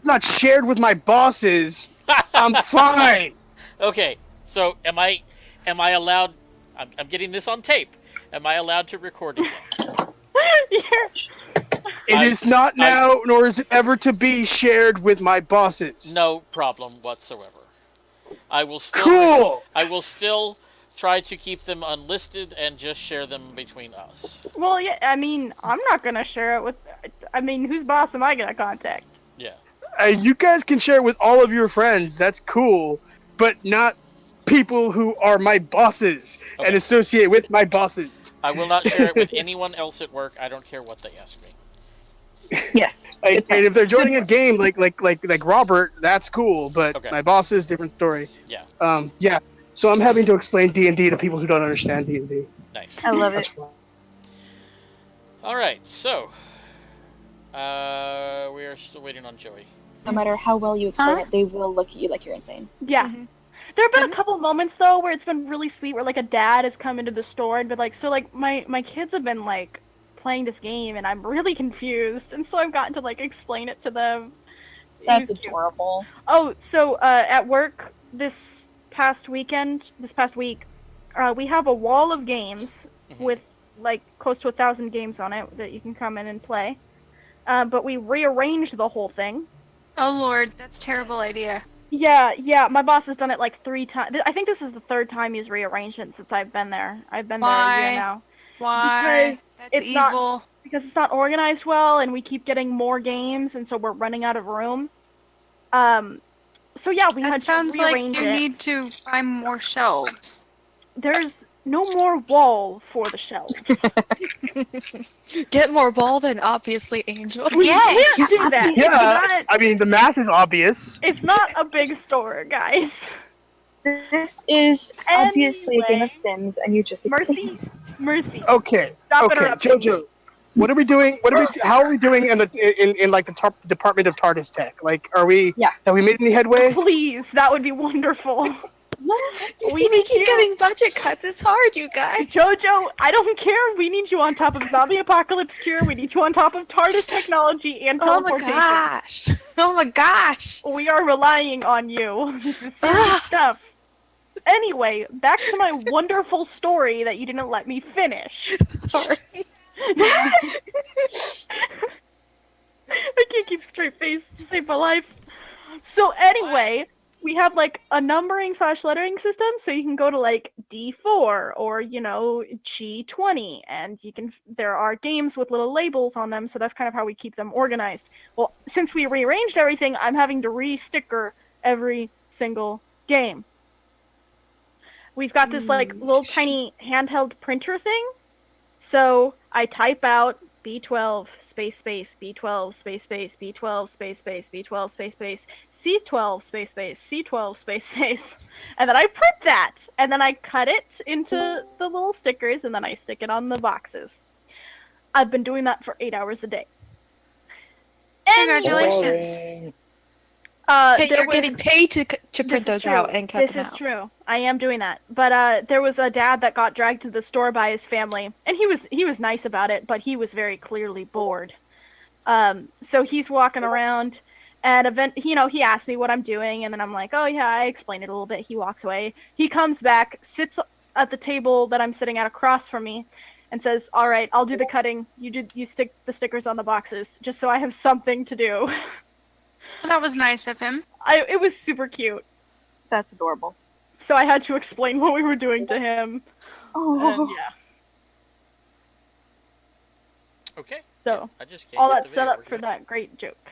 it's not shared with my bosses, I'm fine. Okay, so am I allowed? I'm getting this on tape. Am I allowed to record again? It is not now, nor is it ever to be shared with my bosses. No problem whatsoever. I will still. Cool. I will still try to keep them unlisted and just share them between us. Well, yeah, I mean, I'm not gonna share it with. I mean, whose boss am I gonna contact? Yeah. You guys can share with all of your friends. That's cool, but not people who are my bosses and associate with my bosses. I will not share it with anyone else at work. I don't care what they ask me. Yes. And if they're joining a game like Robert, that's cool. But my bosses, different story. Yeah. Yeah. So I'm having to explain D&D to people who don't understand D&D. Nice. I love it. All right. So we are still waiting on Joey. No matter how well you explain it, they will look at you like you're insane. Yeah. Mm-hmm. There have been a couple moments though where it's been really sweet, where like a dad has come into the store and been like, so like my kids have been like playing this game and I'm really confused, and so I've gotten to like explain it to them. That's adorable. Oh, so at work this past week, we have a wall of games with like close to 1,000 games on it that you can come in and play. But we rearranged the whole thing. Oh lord, that's a terrible idea. Yeah, my boss has done it like 3 times. I think this is the 3rd time he's rearranged it since I've been there. I've been there a year now. Why? Because That's evil. Because it's not organized well, and we keep getting more games, and so we're running out of room. So yeah, we had to rearrange it. That sounds like you need to buy more shelves. There's no more wall for the shelves. Get more wall then, obviously, Angel. We can't do that. Yeah, I mean, the math is obvious. It's not a big store, guys. This is obviously a game of Sims, and you just explained. Mercy. Okay. Stop okay, Jojo. What are we doing? How are we doing in like the top department of TARDIS tech? Like, have we made any headway? Please, that would be wonderful. You see, we keep getting budget cuts. It's hard, you guys. Jojo, I don't care. We need you on top of zombie apocalypse cure. We need you on top of TARDIS technology and teleportation. Oh my gosh! Oh my gosh! We are relying on you. This is serious stuff. Anyway, back to my wonderful story that you didn't let me finish. Sorry. I can't keep a straight face to save my life. So anyway, we have like a numbering / lettering system, so you can go to like D4 or G20, and there are games with little labels on them, so that's kind of how we keep them organized. Well, since we rearranged everything, I'm having to re-sticker every single game. We've got this like little tiny handheld printer thing, so I type out B12 space B12 space B12 space B12 space C12 space C12 space, and then I print that, and then I cut it into the little stickers, and then I stick it on the boxes. I've been doing that for 8 hours a day. Congratulations. Hey, you're getting paid to print those out and cut them out. This is true. I am doing that. But there was a dad that got dragged to the store by his family, and he was nice about it, but he was very clearly bored. So he's walking around, and he asked me what I'm doing, and then I'm like, oh yeah, I explained it a little bit. He walks away. He comes back, sits at the table that I'm sitting at across from me, and says, all right, I'll do the cutting. You stick the stickers on the boxes, just so I have something to do. Well, that was nice of him. It was super cute. That's adorable. So I had to explain what we were doing to him. Oh. And, yeah. Okay. So I just can't all get that the set video up for working. that great joke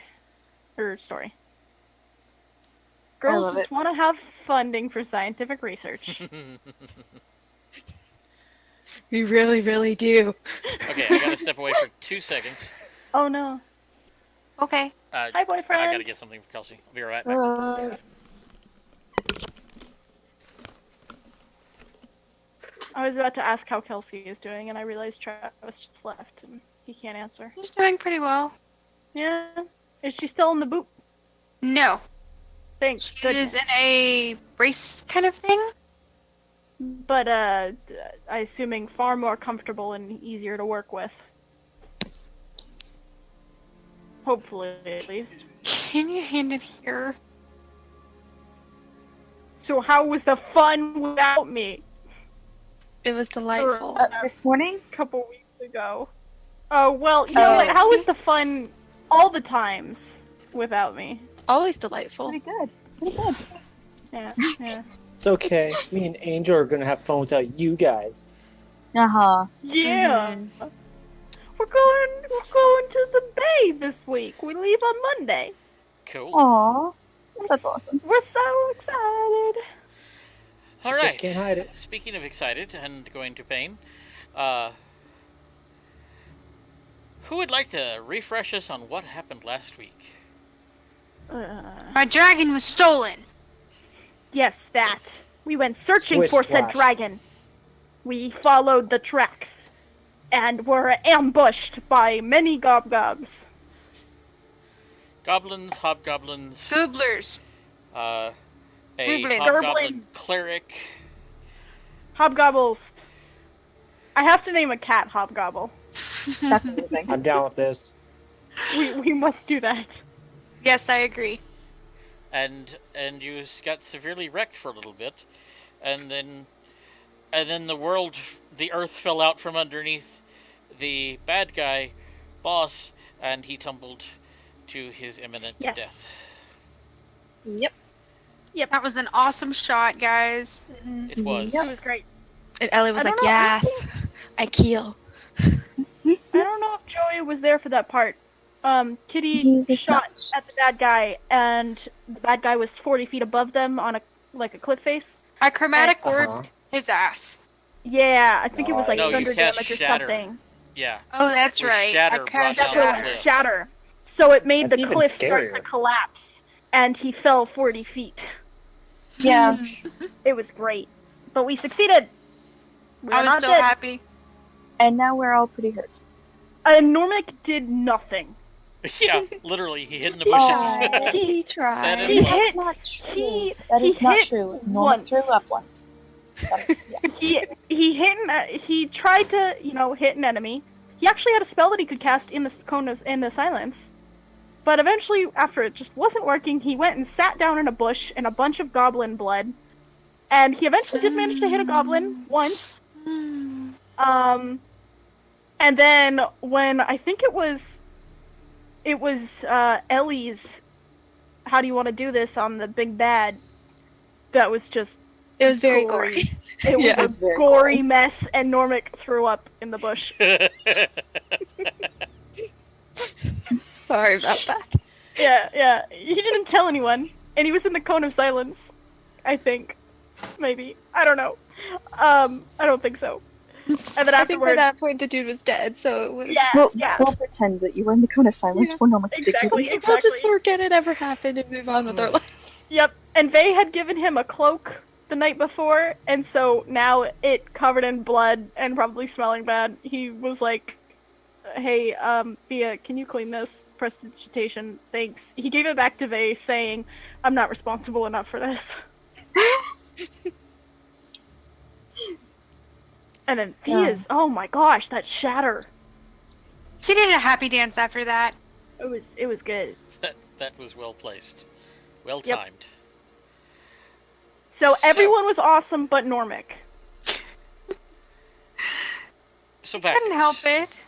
or story. I Girls love just it. want to have funding for scientific research. We really, really do. Okay, I gotta step away for 2 seconds. Oh no. Okay. Hi, boyfriend. I gotta get something for Kelsey. I'll be right back. I was about to ask how Kelsey is doing, and I realized Travis just left, and he can't answer. He's doing pretty well. Yeah. Is she still in the boot? No. Thank She goodness. is in a brace kind of thing. But, I assuming far more comfortable and easier to work with. Hopefully, at least. Can you hand it here? So how was the fun without me? It was delightful. This morning? A couple weeks ago. Oh, well, you know what? How was the fun all the times without me? Always delightful. Pretty good. Pretty good. Yeah, yeah. It's okay. Me and Angel are gonna have fun without you guys. Uh-huh. Yeah. We're going to the bay this week. We leave on Monday. Cool. Aw. That's awesome. We're so excited. All Just right. can't hide it. Speaking of excited and going to pain, who would like to refresh us on what happened last week? My dragon was stolen. Yes, that. We went searching Swish for said splash. dragon. We followed the tracks and were ambushed by many gobgobs. Goblins, hobgoblins, Gooblers. a Goblin. hobgoblin cleric. Hobgobbles. I have to name a cat Hobgobble. That's amazing. I'm down with this. We must do that. Yes, I agree. And you got severely wrecked for a little bit, and then the earth fell out from underneath the bad guy boss, and he tumbled to his imminent death. Yep. That was an awesome shot, guys. It was. That was great. And Ellie was I like, don't know, I yes, I kill. I don't know if Joey was there for that part. He Kitty was shot not. at the bad guy, and the bad guy was 40 feet above them on a cliff face. I chromatic Uh-huh. orbed his ass. Yeah, I think it was like No, you thunder cast damage or shatter. something. Yeah. Oh, that's It was right. shatter I brought cast down That's the what it shatter. was, cliff. shatter. So it made That's the even cliff start to scarier. collapse, and he fell 40 feet. Yeah. It was great. But we succeeded! We're I was not so dead. happy. And now we're all pretty hurt. And Normic did nothing. Yeah, literally, he hid in the bushes. Aw, he Set tried. it He up. hit. That's not true. He- That is he not hit true. Norman once. threw up once. That's, yeah. He tried to, hit an enemy. He actually had a spell that he could cast in the cone in the silence. But eventually, after it just wasn't working, he went and sat down in a bush in a bunch of goblin blood. And he eventually did manage to hit a goblin once. And then when I think it was Ellie's "How do you want to do this?" on the big bad, that was just It was very gory. It was Yeah. a It's very gory cool. mess, and Normic threw up in the bush. Sorry about that. Yeah. He didn't tell anyone, and he was in the cone of silence. I think, maybe. I don't know. I don't think so. And then I think by afterwards, that point the dude was dead, so it was. yeah. We'll pretend that you were in the cone of silence Yeah. for Norman's Exactly. dignity. We'll just forget it ever happened and move on with our lives. Yep. And Vay had given him a cloak the night before, and so now it covered in blood and probably smelling bad. He was like, "Hey, Via, can you clean this? Prestidigitation, thanks." He gave it back to Vay, saying, "I'm not responsible enough for this." And then Via's, oh my gosh, that shatter. She did a happy dance after that. It was good. That was well placed. Well Yep. timed. So So- everyone was awesome, but Normic. So Couldn't help Bacchus, it.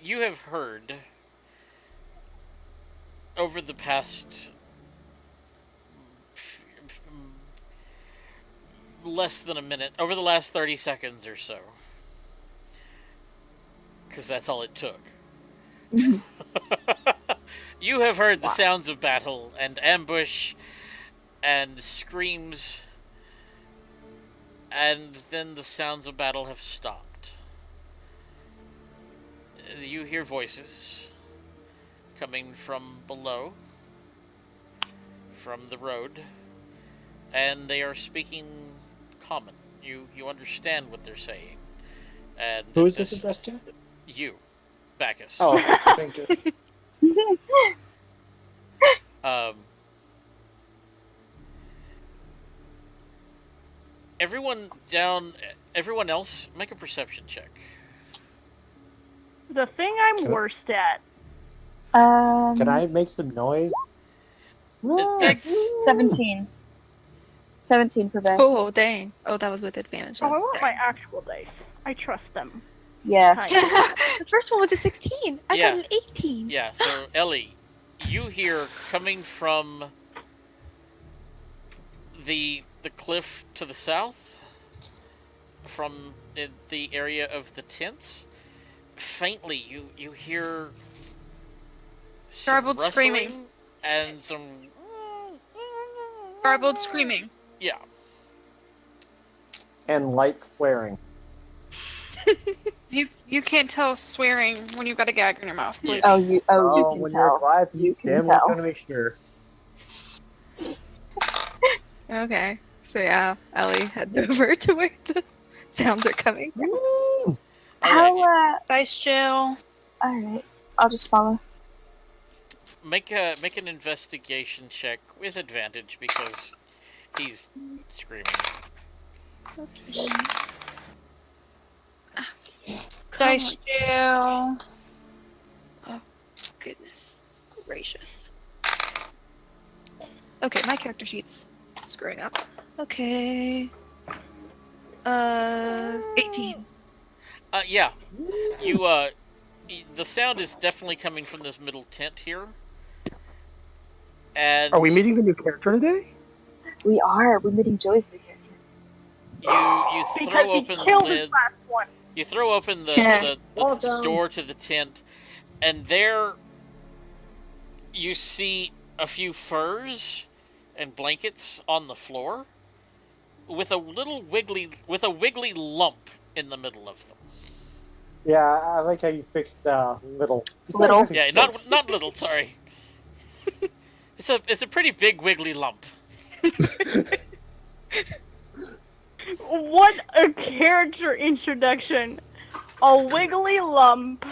you have heard over the past less than a minute, over the last 30 seconds or so, because that's all it took. You have heard the sounds of battle and ambush and screams, and then the sounds of battle have stopped. You hear voices coming from below, from the road, and they are speaking common. You understand what they're saying. And Who is this addressed to? You, Bacchus. Oh, thank you. Everyone else, make a perception check. The thing I'm Can I- worst at. Can I make some noise? That's 17. 17 for Beth. Oh, dang. Oh, that was with advantage. Oh, I then. want my actual dice. I trust them. Yeah. The first one was a 16. I Yeah. got an 18. yeah. So Ellie, you hear coming from the cliff to the south, from the area of the tents. Faintly, you hear some Garbled screaming. rustling and some Garbled screaming. yeah. And light swearing. You can't tell swearing when you've got a gag in your mouth. Yeah. Oh, you can when tell. you're alive, You you can damn well tell. gonna make sure. Okay. So yeah, Ellie heads over to where the sounds are coming from. All How, right. Dice jail. alright. I'll just follow. Make an investigation check with advantage because he's screaming. Dice jail. Oh, goodness gracious. Okay, my character sheet's screwing up. Okay. 18. Yeah. You the sound is definitely coming from this middle tent here. And Are we meeting the new character today? We are. We're meeting Joey's new character. you Because throw he open the killed his lid. last one. You throw open the Yeah. door to the tent, and there you see a few furs and blankets on the floor with a wiggly lump in the middle of them. Yeah, I like how you fixed little. Little. Yeah, not little, sorry. It's a pretty big wiggly lump. What a character introduction! A wiggly lump.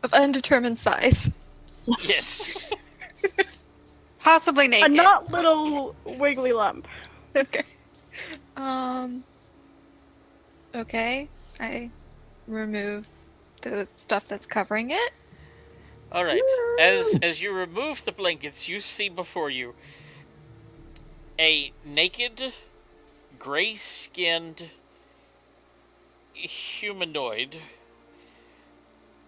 Of undetermined size. Yes. Possibly A naked. not little wiggly lump. Okay. Okay. I remove the stuff that's covering it. All right. As you remove the blankets, you see before you a naked, gray-skinned humanoid,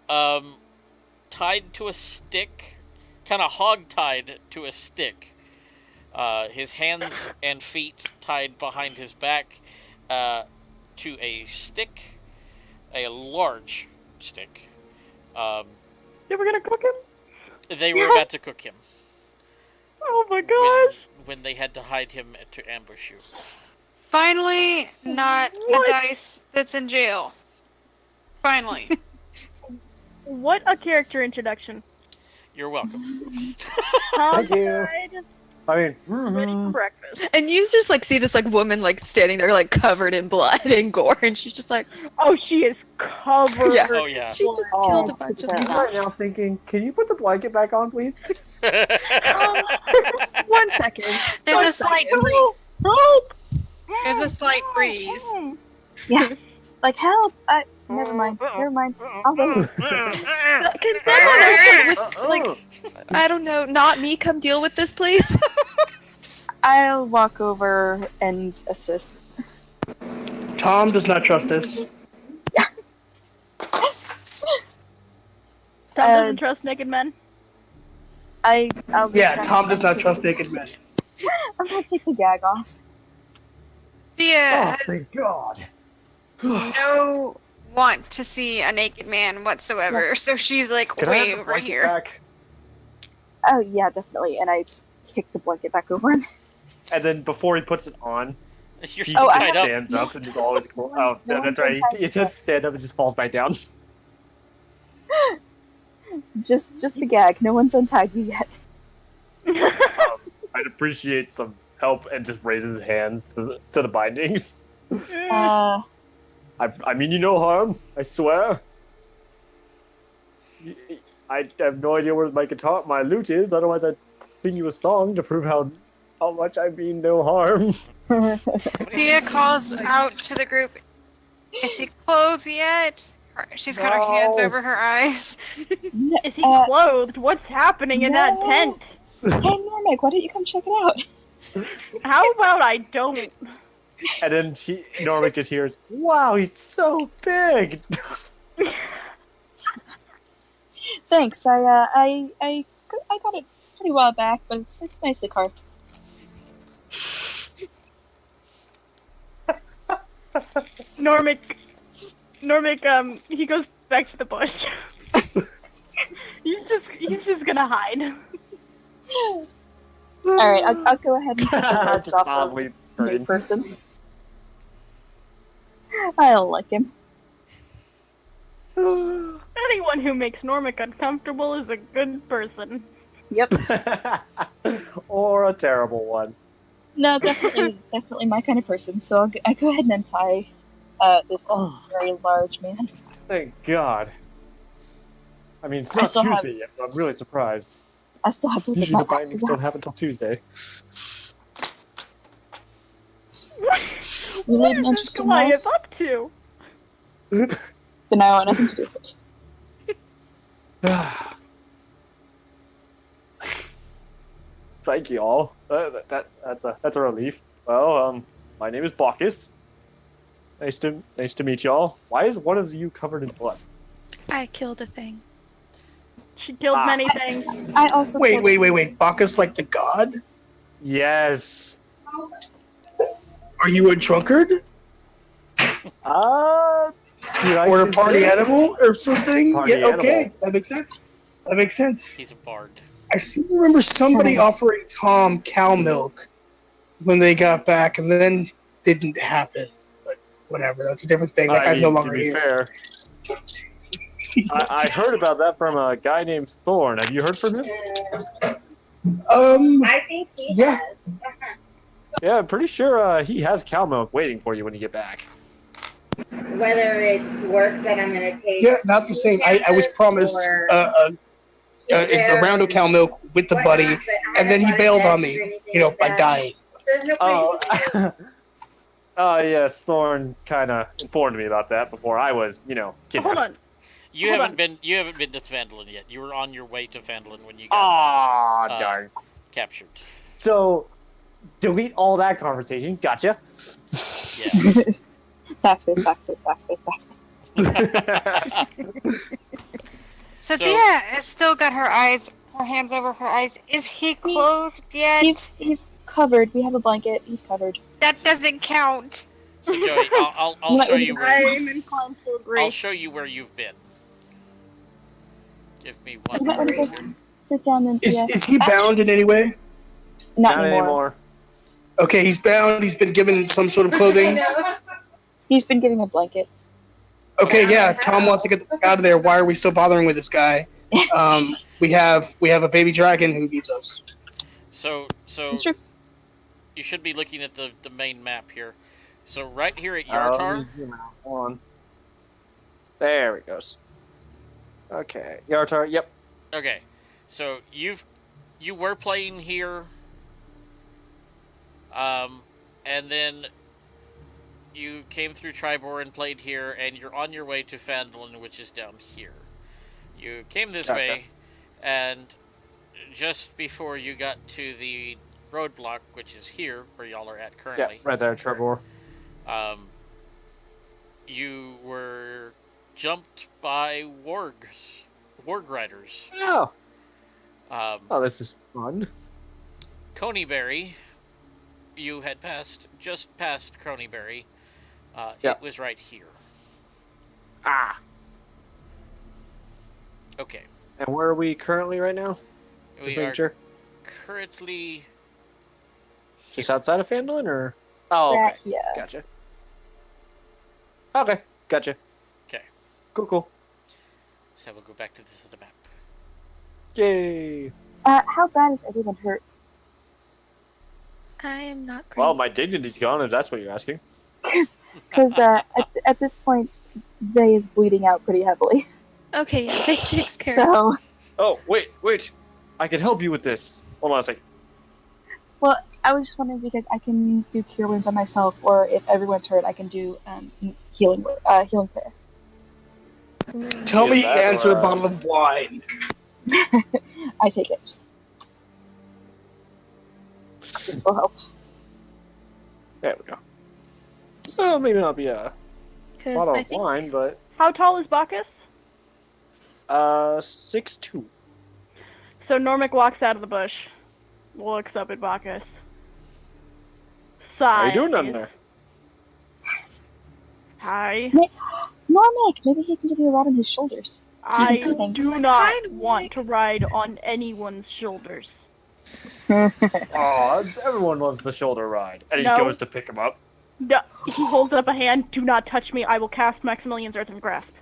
tied to a stick, kind of hog-tied to a stick. His hands and feet tied behind his back to a stick, a large stick. You were gonna cook him? They were about to cook him Oh my gosh! when they had to hide him to ambush you. Finally, not What? a dice that's in jail. Finally. What a character introduction. You're welcome. Thank you. Outside, I mean, ready for breakfast. And you just like see this like woman like standing there like covered in blood and gore, and she's just like, Oh, she is covered. Yeah. Oh yeah. she just Oh, killed a bunch of she's he's people. right now thinking, can you put the blanket back on, please? 1 second. There's a slight breeze. Help! There's a slight breeze. Yeah. Like, help! Never mind. Never mind. I'll wait. Like, I don't know. Not me. Come deal with this, please. I'll walk over and assist. Tom does not trust this. Tom doesn't trust naked men. I'll Yeah, Tom does not trust naked men. I'm gonna take the gag off. Thea Oh, thank God. has no want to see a naked man whatsoever, so she's like Can I way have the over blanket here. back? Oh yeah, definitely. And I kick the blanket back over him. And then before he puts it on, You're he Oh, I tied have- up. stands up and just always. Oh, no, that's right. He just stand up and just falls back down. Just the gag. No one's untied you yet. I'd appreciate some help and just raises his hands to the bindings. I mean you no harm, I swear. I have no idea where my lute is, otherwise I'd sing you a song to prove how much I mean no harm. Thea calls out to the group, "Is he clothed yet?" She's got her hands No. over her eyes. Is he clothed? What's happening in that no. tent? Hey, Normic, why don't you come check it out? How about I don't? And then Normic just hears, "Wow, he's so big." Thanks. I got it pretty while back, but it's nicely carved. Normic, he goes back to the bush. he's just gonna hide. All right, I'll go ahead and take the gloves Just off softly of this scream. new person. I don't like him. Anyone who makes Normic uncomfortable is a good person. Yep. Or a terrible one. No, definitely my kind of person. So I'll go ahead and untie this very large man. Thank God. I mean, it's I not still have- Tuesday yet, so I'm really surprised. I still have to get Usually my the bindings glasses don't out. happen until Tuesday. You What made is an this interesting life. Goliath up to? Then I want nothing to do with it. Thank you all. That's a relief. Well, my name is Bacchus. Nice to meet y'all. Why is one of you covered in blood? I killed a thing. She killed many things. I also Wait. Bacchus like the god? Yes. Are you a drunkard? Or a party animal or something? Party Yeah, okay. animal. That makes sense. He's a bard. I seem to remember somebody offering Tom cow milk when they got back, and then it didn't happen. But whatever, that's a different thing. That guy's no longer to be here. fair, I heard about that from a guy named Thorn. Have you heard from him? I think he Yeah. has. Yeah, I'm pretty sure he has cow milk waiting for you when you get back. Whether it's work that I'm going to take. Yeah, not the same. I was promised or a round of cow milk with the whatnot, buddy, but I and then he haven't bailed gotten on text or me, anything like by that. dying. There's no point in Oh, yes, Thorn kind of informed me about that before I was, kidnapped. Hold on. You Hold haven't been to Phandalin yet. You were on your way to Phandalin when you got Aw, darn. captured. So, delete all that conversation. Gotcha. Yeah. Backspace. So Thea has still got her hands over her eyes. Is he clothed yet? He's covered. We have a blanket. He's covered. That doesn't count. So Joey, I'll show you where I'm inclined to agree. I'll show you where you've been. Give me You might one. want to go sit down and Is he bound in any way? Not anymore. Okay, he's bound. He's been given some sort of clothing. He's been getting a blanket. Okay, yeah. Tom wants to get the fuck out of there. Why are we still bothering with this guy? We have a baby dragon who needs us. So This is true. you should be looking at the main map here. So right here at Yartar, Hold on. There it goes. Okay, Yartar. Yep. okay. So you were playing here, and then you came through Tribor and played here, and you're on your way to Phandalin, which is down here. You came this Gotcha. way, and just before you got to the roadblock, which is here, where y'all are at Yeah, currently, right there, Trevor. you were jumped by warg riders. Oh. Oh, this is fun. Coneyberry, you had just passed Coneyberry. Yeah. It was right here. Ah. Okay. And where are we currently right now? Just We making are sure. currently Just outside of Phandalin, or? Oh, okay. Yeah. Gotcha. Okay, gotcha. Okay. Cool. So we'll go back to this other map. Yay. How bad is everyone hurt? I am not great. Well, my dignity's gone, if that's what you're asking. Because at this point, Vey is bleeding out pretty heavily. Okay, yeah, they take care. So, Oh, wait. I can help you with this. Hold on a second. well, I was just wondering because I can do cure wounds on myself, or if everyone's hurt, I can do healing prayer. Tell me that answer or, a bottle of wine. I take it. This will help. There we go. Well, maybe not be a bottle of wine, but How tall is Bacchus? 6'2". So Normic walks out of the bush, looks up at Bacchus. How Sighs. you doing down there? Hi. Normic, maybe he can give you a ride on his shoulders. I see things. do not want to ride on anyone's shoulders. Aw, everyone loves the shoulder ride. And he No. goes to pick him up. No, he holds up a hand. Do not touch me. I will cast Maximilian's Earthen Grasp.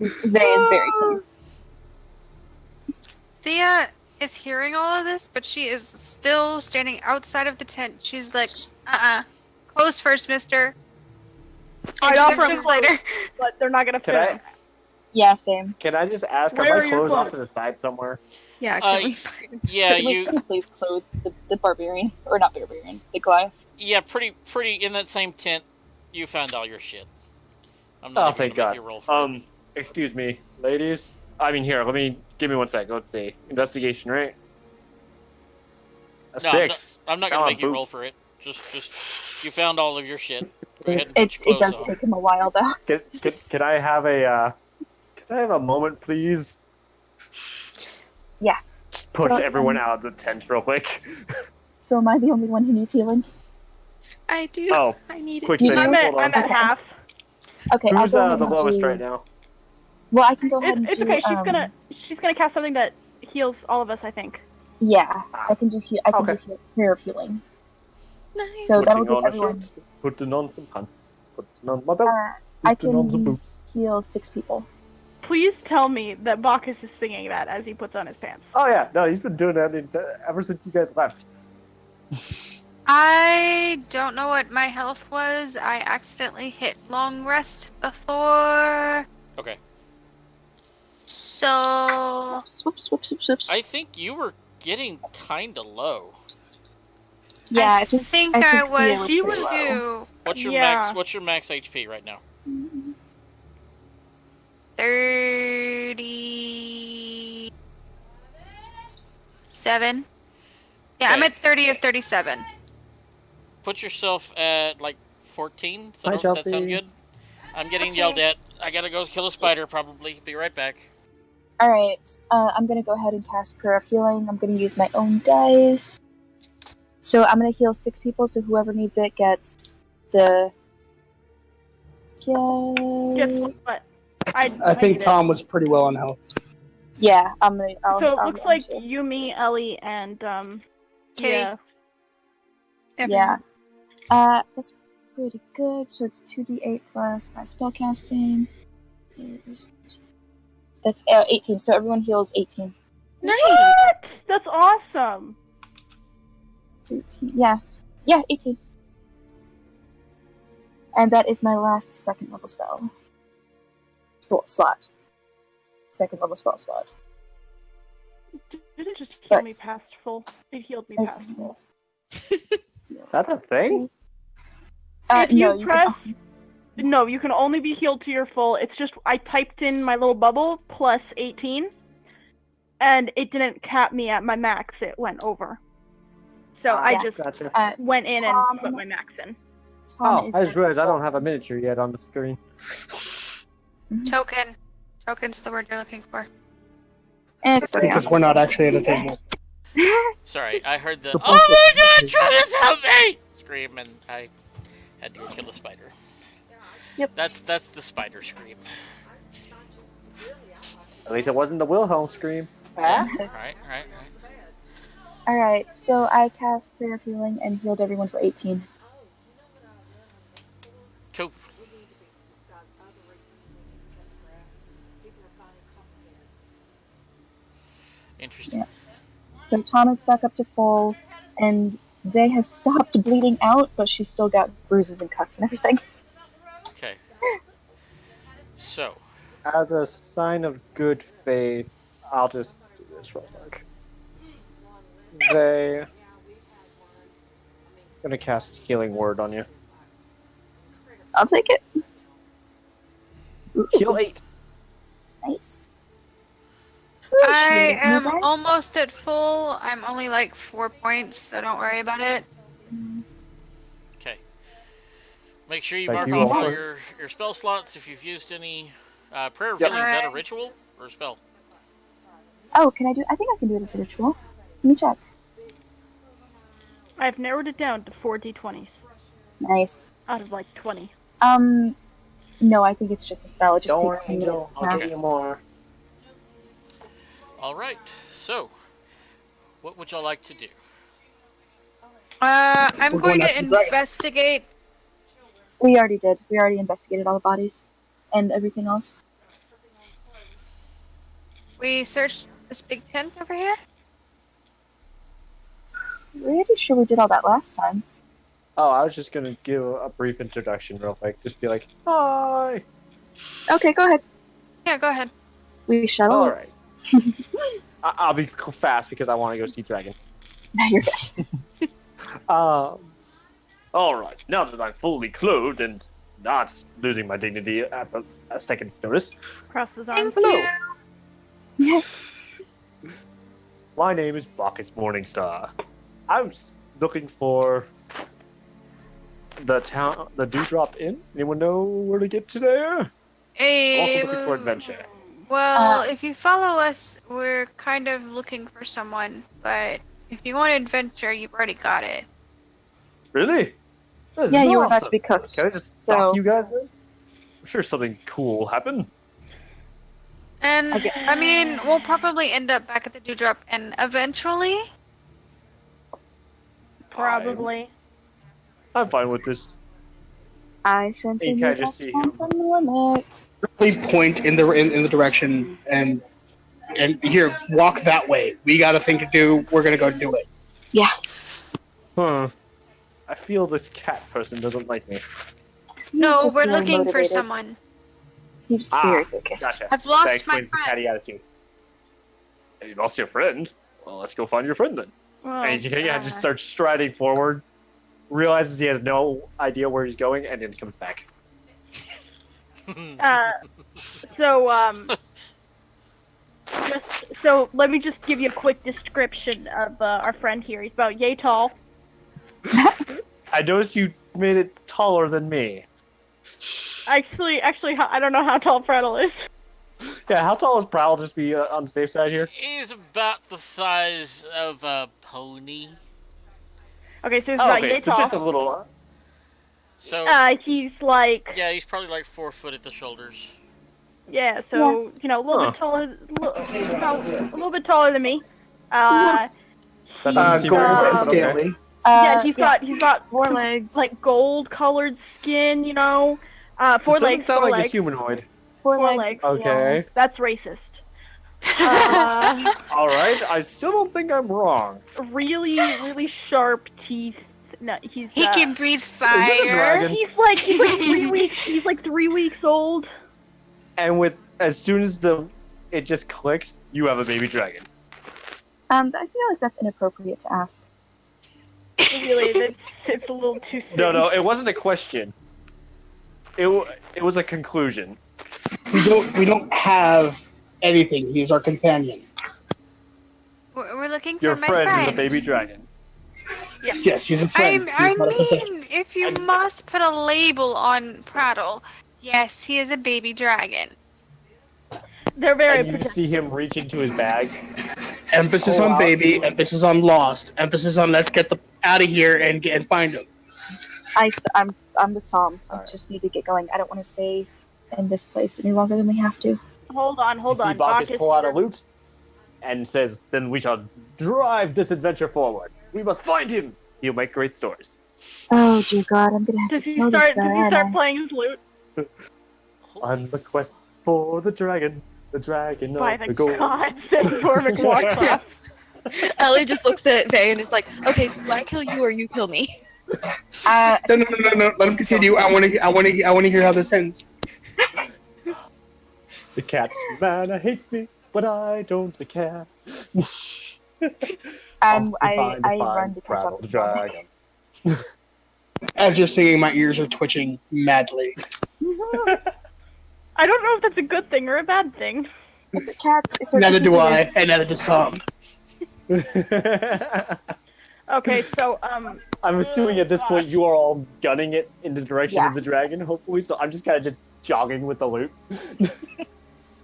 Zay is very pleased. Thea is hearing all of this, but she is still standing outside of the tent. She's like, close first, mister. I'd offer him Instructions clothes, later. but they're not gonna fit. Can I? Yeah, same. Can I just ask, Where are are my your clothes off clothes? to the side somewhere? Yeah, can we find Yeah, Can we you. find Please clothes the barbarian, or not barbarian, the Goliath. Yeah, pretty in that same tent. You found all your shit. I'm Oh, not even thank gonna God. make you roll for it. Excuse me, ladies. I mean, here, give me 1 sec. Let's see. Investigation, right? A No, 6. I'm not Come gonna on, make you Boop. roll for it. Just you found all of your shit. Go ahead and put It your clothes does on. take him a while, though. Can I have a can I have a moment, please? Yeah. Just push So, everyone out of the tent real quick. So am I the only one who needs healing? I do. Oh, I need quick it. thing. I'm Hold on. at half. Okay, Who's I'll go ahead the and lowest do... right now? Well, I can go ahead and It's do... okay. She's gonna cast something that heals all of us. I think. Yeah, I can do Okay. prayer of healing. Nice. So that'll Putting give on a everyone... shirt, putting on some pants, putting on my belt, I putting on some can boots. heal 6 people. Please tell me that Bacchus is singing that as he puts on his pants. Oh yeah, no, he's been doing that ever since you guys left. I don't know what my health was. I accidentally hit long rest before. Okay. So. Swoops. I think you were getting kinda low. Yeah, I think I Thea was She pretty was- low. What's your Yeah. max? What's your max HP right now? 37. Yeah, I'm Okay. at 30 of 37. Put yourself at like 14. So Hi, that sound Chelsea. good? I'm getting Okay. yelled at. I gotta go kill a spider. Probably. Be right back. Alright, I'm gonna go ahead and cast Prayer of Healing. I'm gonna use my own dice. So I'm gonna heal 6 people, so whoever needs it gets the... Guess what? I think need it. Tom was pretty well on health. Yeah, I'm gonna... So it looks like you, me, Ellie, and Kitty. yeah. Yeah. That's pretty good. So it's 2d8 plus my spellcasting. That's 18. So everyone heals 18. Nice. What? That's awesome. 13. Yeah, 18. And that is my last second level spell. Slot. Second level spell slot. Did it just heal But- me past full? It healed me Okay. past full. That's a thing? If you No, you press, no, you can only be healed to your full. It's just I typed in my little bubble plus 18, and it didn't cap me at my max. It went over. So I Yeah. just Gotcha. went in Tom- and put my max in. Tom Oh, is I just the- realized I don't have a miniature yet on the screen. Token. Token's the word you're looking for. It's Because we're not actually at a table. Sorry, I heard the It's a "Oh my God, process. Travis, help me!" scream, and I had to go kill a spider. Yep. That's the spider scream. At least it wasn't the Wilhelm scream. Right. Alright, so I cast Prayer of Healing and healed everyone for 18. Cool. Interesting. Yeah. So Tom is back up to full, and Zay has stopped bleeding out, but she's still got bruises and cuts and everything. Okay. So, As a sign of good faith, I'll just do this real quick. They gonna cast Healing Word on you. I'll take it. Heal 8. Nice. am almost at full. I'm only like 4 points, so don't worry about it. Okay. Make sure you Thank mark you off all. all your spell slots if you've used any. Prayer of Healing, is that a ritual or a spell? Oh, can I do? I think I can do it as a ritual. Let me check. I've narrowed it down to 4 d20s Nice. out of like 20. No, I think it's just a spell. It just Don't takes worry, 10 minutes to I'll cast. give you more. All right. So, what would y'all like to do? I'm We're going going to after the dragon. investigate. We already did. We already investigated all the bodies and everything else. We searched this big tent over here. Pretty sure we did all that last time. Oh, I was just gonna give a brief introduction real quick. Just be like, hi! Okay, go ahead. Yeah, go ahead. We shall. Alright. I'll be fast because I want to go see Dragon. Now you're good. Alright, now that I'm fully clothed and not losing my dignity at a second's notice, Cross his Thank arms. Hello. you. my name is Bacchus Morningstar. I'm looking for the Dewdrop Inn. Anyone know where to get to there? I'm also looking for adventure. Well, if you follow us, we're kind of looking for someone, but if you want adventure, you've already got it. Really? This Yeah, is you were about to awesome. be cooked. Can I just So- stalk you guys then? I'm sure something cool will happen. And, Okay. I mean, we'll probably end up back at the Dewdrop Inn eventually. Probably. I'm fine with this. I sense a Hey, new can I just see response him? from Normic. Please point in the direction and here, walk that way. We got a thing to do. We're gonna go do it. Yeah. I feel this cat person doesn't like me. No, He's just we're really looking for motivated. someone. He's very focused. Gotcha. I've lost That my explains the friend. catty attitude. You lost your friend? Well, let's go find your friend then. Well, And he just starts striding forward, realizes he has no idea where he's going, and then comes back. So let me just give you a quick description of our friend here. He's about yay tall. I noticed you made it taller than me. Actually, I don't know how tall Prattle is. Yeah, how tall is Prowl? Just be on the safe side here. He's about the size of a pony. Okay, so he's Oh, about okay, yay so just a tall. little. So, He's like, yeah, he's probably like 4 foot at the shoulders. yeah, so you know, a little bit taller, a little bit taller than me. That doesn't seem Gold very and bad, okay. scaly. Yeah, he's got Four some, legs. like gold-colored skin, you know. This Four doesn't legs. sound Four like legs. a humanoid. Four Four legs. legs. Okay. That's racist. All right. I still don't think I'm wrong. Really sharp teeth. No, he's He can breathe Is it a fire. dragon? he's like 3 weeks. He's like 3 weeks old. And as soon as it just clicks, you have a baby dragon. I feel like that's inappropriate to ask. Really, it's a little too soon. No, it wasn't a question. It was a conclusion. We don't have anything. He's our companion. We're looking for Your my friend friend. is a baby dragon. Yes, he's a friend. I He's not a companion. mean, if you must put a label on Prattle, yes, he is a baby dragon. They're very And you protective. see him reach into his bag. Emphasis Oh, on wow. baby. Emphasis on lost. Emphasis on let's get out of here and find him. I'm with Tom. I Alright. just need to get going. I don't want to stay in this place any longer than we have to. Hold on. You see Bacchus pull out a loot and says, "Then we shall drive this adventure forward. We must find him. He'll make great stories." Oh dear God, I'm gonna have Does to he kill start? this guy. Does he aren't start I? playing his lute? On the quest for the dragon By of the the gold. gods, and Normic walks off. Ellie just looks at Vay and is like, "Okay, do I kill you or you kill me?" No. Let him continue. I want to hear how this ends. The cat's man hates me, but I don't care. I Define run to catch Prattle up the with Tom. dragon. As you're singing, my ears are twitching madly. I don't know if that's a good thing or a bad thing. It's a cat. So Neither do I, and neither does Tom. Okay, so I'm assuming at this point you are all gunning it in the direction of the dragon, hopefully. So I'm just kind of just jogging with the loot.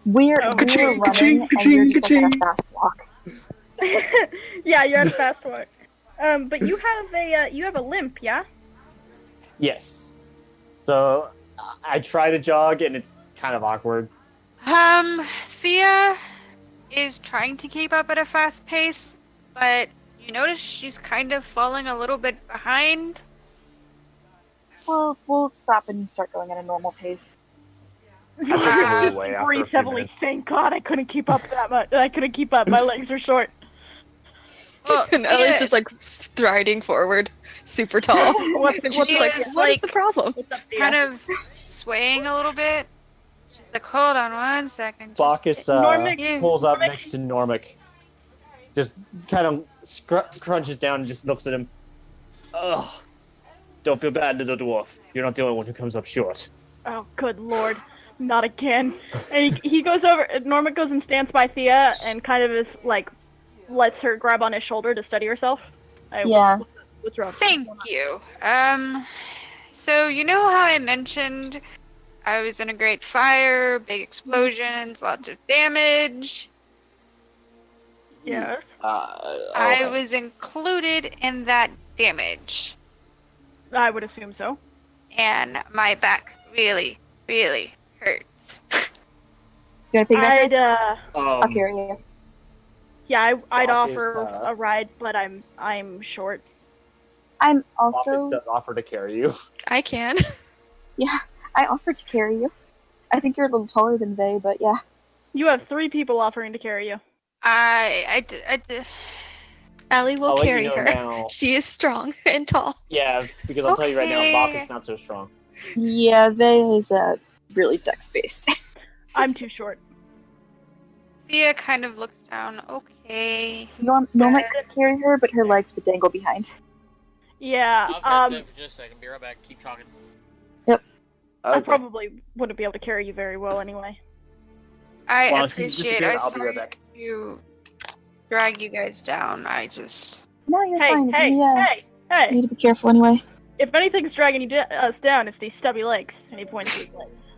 We're Ka-ching, running, ka-ching, and you're ka-ching, just like at a ka-ching. fast walk. yeah, you're at a fast walk. But you have a limp, yeah? Yes. So I try to jog, and it's kind of awkward. Thea is trying to keep up at a fast pace, but you notice she's kind of falling a little bit behind. We'll stop and start going at a normal pace. Just way after a breathe few heavily. minutes. Thank God I couldn't keep up that much. I couldn't keep up. My legs are short. Well, And Ellie's just like striding forward, super tall. What's And she's she like, is, what is like, the problem? What's up, Thea? kind of swaying a little bit. She's like, hold on 1 second. just- Bacchus Normic- pulls up next to Normic. Just kind of crunches down and just looks at him. Ugh. Don't feel bad, little dwarf. You're not the only one who comes up short. Oh, good lord. Not again. And he goes over, Norma goes and stands by Thea and kind of is like, lets her grab on his shoulder to steady herself. Yeah. What's wrong? Thank you. So you know how I mentioned I was in a great fire, big explosions, lots of damage? Yes. I was included in that damage. I would assume so. And my back really, really hurts. You gotta pick I'd, I'll carry you. yeah, I'd Bacchus, offer a ride, but I'm short. I'm Bacchus also does offer to carry you. I can. yeah. I offered to carry you. I think you're a little taller than they, but yeah. You have 3 people offering to carry you. I Ellie will I'll let carry you know her. now. She is strong and tall. Yeah, because I'll tell you right now, Okay. Bacchus not so strong. Yeah, they is really dex based. I'm too short. Thea kind of looks down. Okay. Norma could carry her, but her legs would dangle behind. Yeah, I'll head for just a second. Be right back. Keep talking. I Okay. probably wouldn't be able to carry you very well anyway. I Well, if you appreciate disappear, it. I'll be right Sorry back. to drag you guys down. I just... No, you're Hey, fine. hey, we hey! need to be careful anyway. If anything's dragging you us down, it's these stubby legs. And he points to his legs.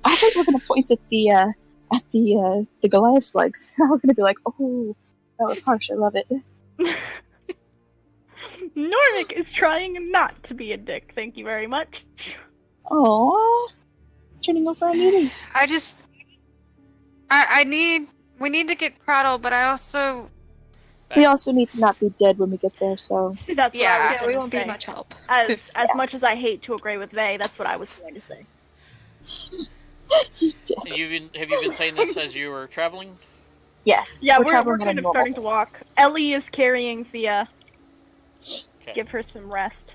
I thought you were gonna point at the Goliath's legs. I was gonna be like, oh, that was harsh. I love it. Normic is trying not to be a dick. Thank you very much. Aww, turning over a new leaf. I just... We need to get Prattle, but I also... We also need to not be dead when we get there. So That's Yeah, what I was Yeah, going we to won't say. be much help. As much as I hate to agree with they, that's what I was going to say. you did. Have you been saying this as you were traveling? Yes. Yeah, we're traveling at a kind of normal starting to walk. Ellie is carrying Thea. Okay. Give her some rest.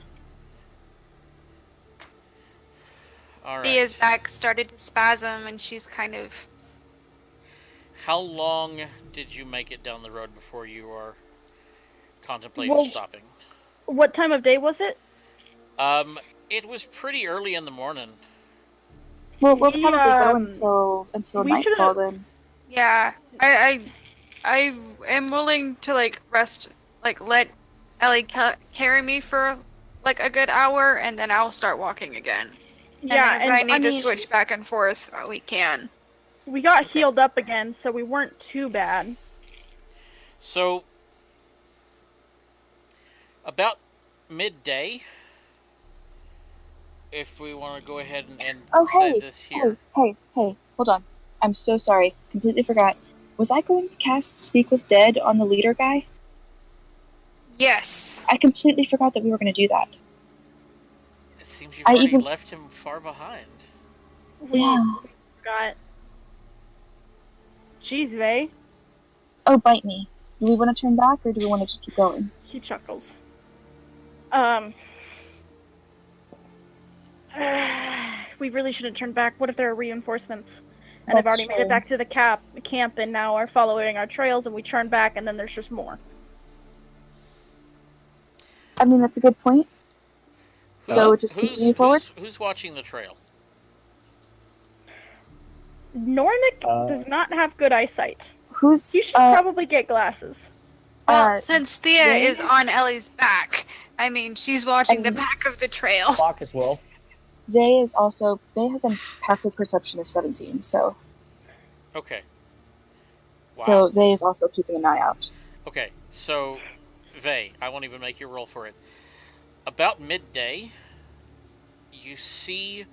All right. Thea's back started to spasm, and she's kind of... How long did you make it down the road before you are contemplating Well- stopping? What time of day was it? It was pretty early in the morning. We'll We, probably go until we nightfall should've- then. Yeah, I am willing to, like, rest, like, let Ellie carry me for, like, a good hour, and then I'll start walking again. Yeah, and if I need to switch back and forth, we can. We got healed up again, so we weren't too bad. So, about midday, if we want to go ahead and Oh, set hey, this here. hey, hold on. I'm so sorry. Completely forgot. Was I going to cast Speak with Dead on the leader guy? Yes. I completely forgot that we were going to do that. It seems you've already left him far behind. Yeah. Got. Jeez, Vay. Oh, bite me. Do we want to turn back, or do we want to just keep going? He chuckles. We really shouldn't turn back. What if there are reinforcements? And I've That's already made it true. back to the camp and now are following our trails and we turn back and then there's just more. I mean, that's a good point. So just continue forward? Who's watching the trail? Nornick does not have good eyesight. Who's You should probably get glasses. Well, since Thea Ray? is on Ellie's back, I mean, she's watching the back of the trail. Bacchus will. Vey has a passive perception of 17, so Okay. Wow. so Vey is also keeping an eye out. Okay, so, Vey, I won't even make you roll for it. About midday, you see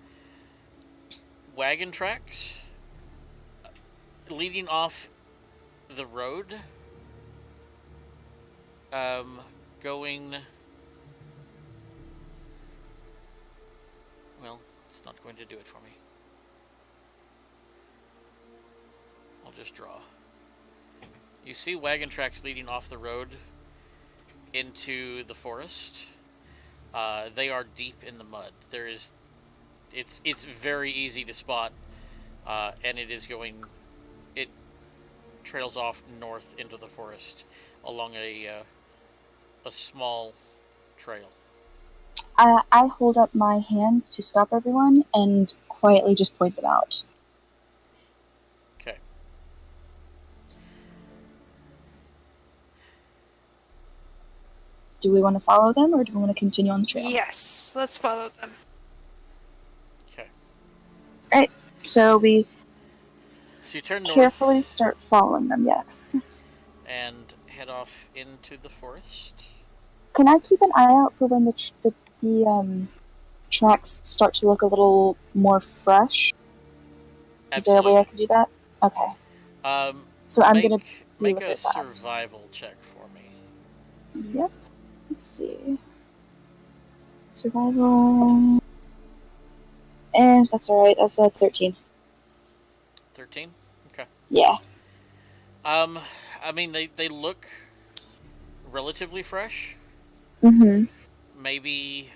wagon tracks leading off the road, going... Well, it's not going to do it for me. I'll just draw. You see wagon tracks leading off the road into the forest. They are deep in the mud. It's very easy to spot, and it trails off north into the forest along a small trail. I hold up my hand to stop everyone and quietly just point them out. Okay. Do we want to follow them, or do we want to continue on the trail? Yes, let's follow them. Okay. Right. So we So you turn north carefully start following them. Yes. and head off into the forest. Can I keep an eye out for when the tracks start to look a little more fresh? Is there a way I can do that? Okay. So I'm gonna make look a at that. survival check for me. Yep. Let's see. Survival. That's alright. That's a 13. 13? Okay. Yeah. I mean, they look relatively fresh. Mm-hmm. Maybe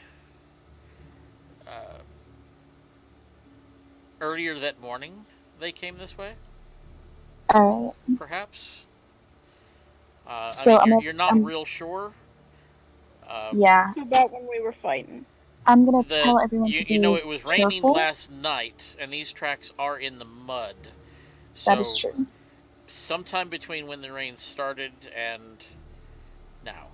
earlier that morning they came this way, Alright. perhaps. So I mean, you're not real sure. Yeah. About when we were fighting. I'm gonna tell everyone to be You know, it was raining careful. last night, and these tracks are in the mud. So That is true. sometime between when the rain started and now.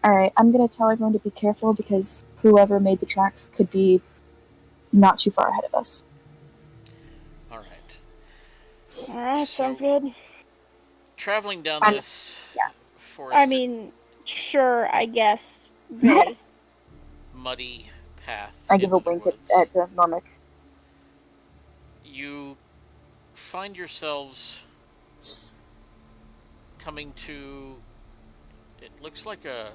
Alright, I'm gonna tell everyone to be careful because whoever made the tracks could be not too far ahead of us. Alright. Alright, sounds good. Traveling down this forest. I mean, sure, I guess. Muddy path. I give a wink at Normic. You find yourselves coming to, it looks like a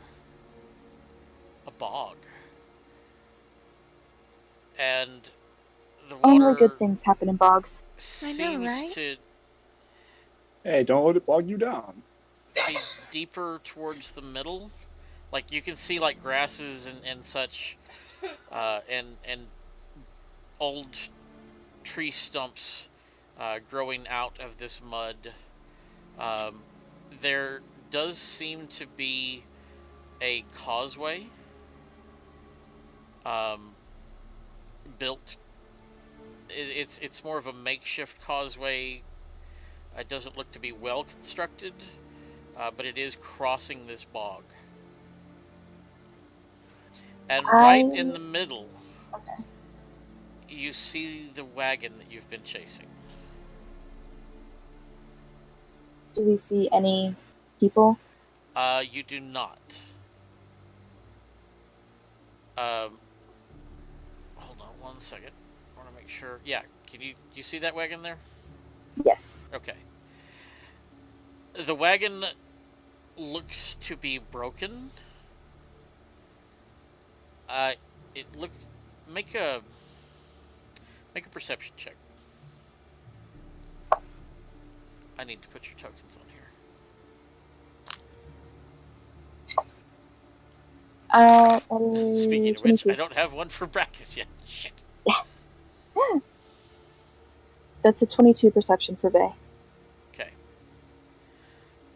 bog. And the water Only good things happen in bogs. seems to Hey, don't let it bog you down. be deeper towards the middle. Like, you can see, like, grasses and such, and old tree stumps growing out of this mud. There does seem to be a causeway built. It's more of a makeshift causeway. It doesn't look to be well constructed, but it is crossing this bog. And right in the middle, you see the wagon that you've been chasing. Do we see any people? You do not. Hold on one second. I want to make sure. Yeah, can you see that wagon there? Yes. Okay. The wagon looks to be broken. It looks. Make a perception check. I need to put your tokens on here. Speaking of which, 22. I don't have one for Brackus yet. Shit. That's a 22 perception for Vey. Okay.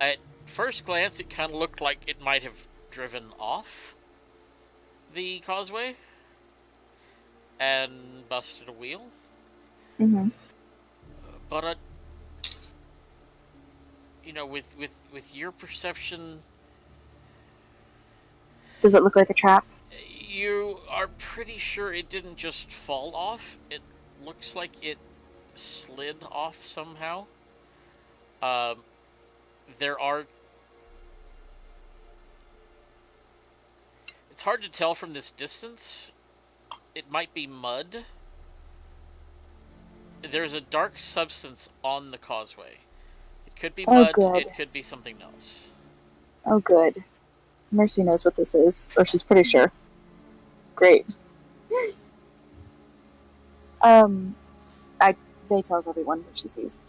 At first glance, it kind of looked like it might have driven off the causeway and busted a wheel. Mm-hmm. But with your perception, Does it look like a trap? you are pretty sure it didn't just fall off. It looks like it slid off somehow. There are... It's hard to tell from this distance. It might be mud. There's a dark substance on the causeway. It could be mud, good. it could be something else. Oh, good. Mercy knows what this is, or she's pretty sure. Great. Vay tells everyone what she sees.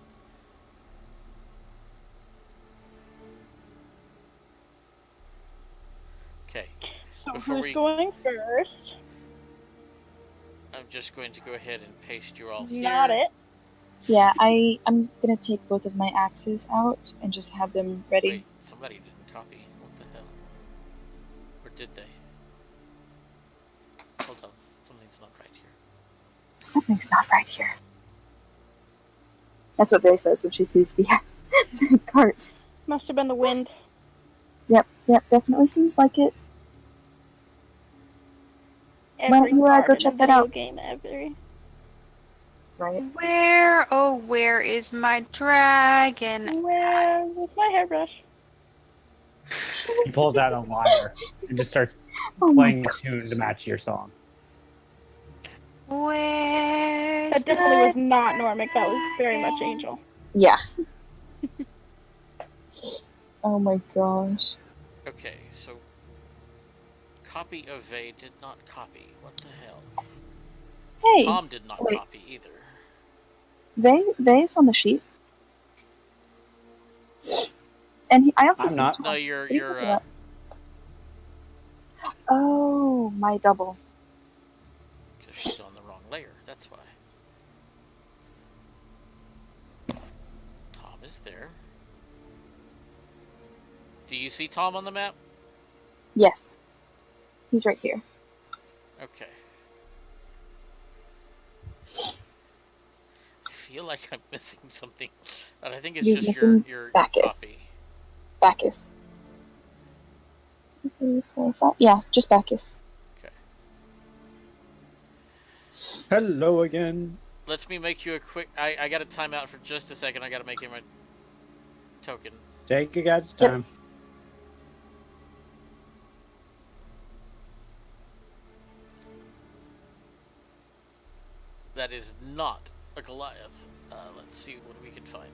Okay. So Before who's going first? I'm just going to go ahead and paste you all here. Not it. Yeah, I'm gonna take both of my axes out and just have them ready. Wait, somebody didn't copy. What the hell? Or did they? Hold on. Something's not right here. Something's not right here. That's what Vay says when she sees the cart. Must have been the wind. Yep, definitely seems like it. Why don't you go check that out? Game ever. Right. Where is my dragon? Where was my hairbrush? He pulls out a lyre and just starts playing a tune to match your song. Where's That definitely was not Normic. That was very much Angel. Yeah. Oh my gosh. Okay, so copy of Vay did not copy. What the hell? Hey. Tom did not copy either. Vay is on the sheet. And I also I'm not. Tom. No, you're Oh, my double. because he's on the wrong layer. That's why. Tom is there. Do you see Tom on the map? Yes. He's right here. Okay. I feel like I'm missing something, but I think it's You're just missing your Bacchus. copy. Bacchus. 3, 4, 5. Yeah, just Bacchus. Okay. Hello again. Let me make you a quick... I got a timeout for just a second. I got to make him a token. Take your guys' time. That is not a Goliath. Let's see what we can find.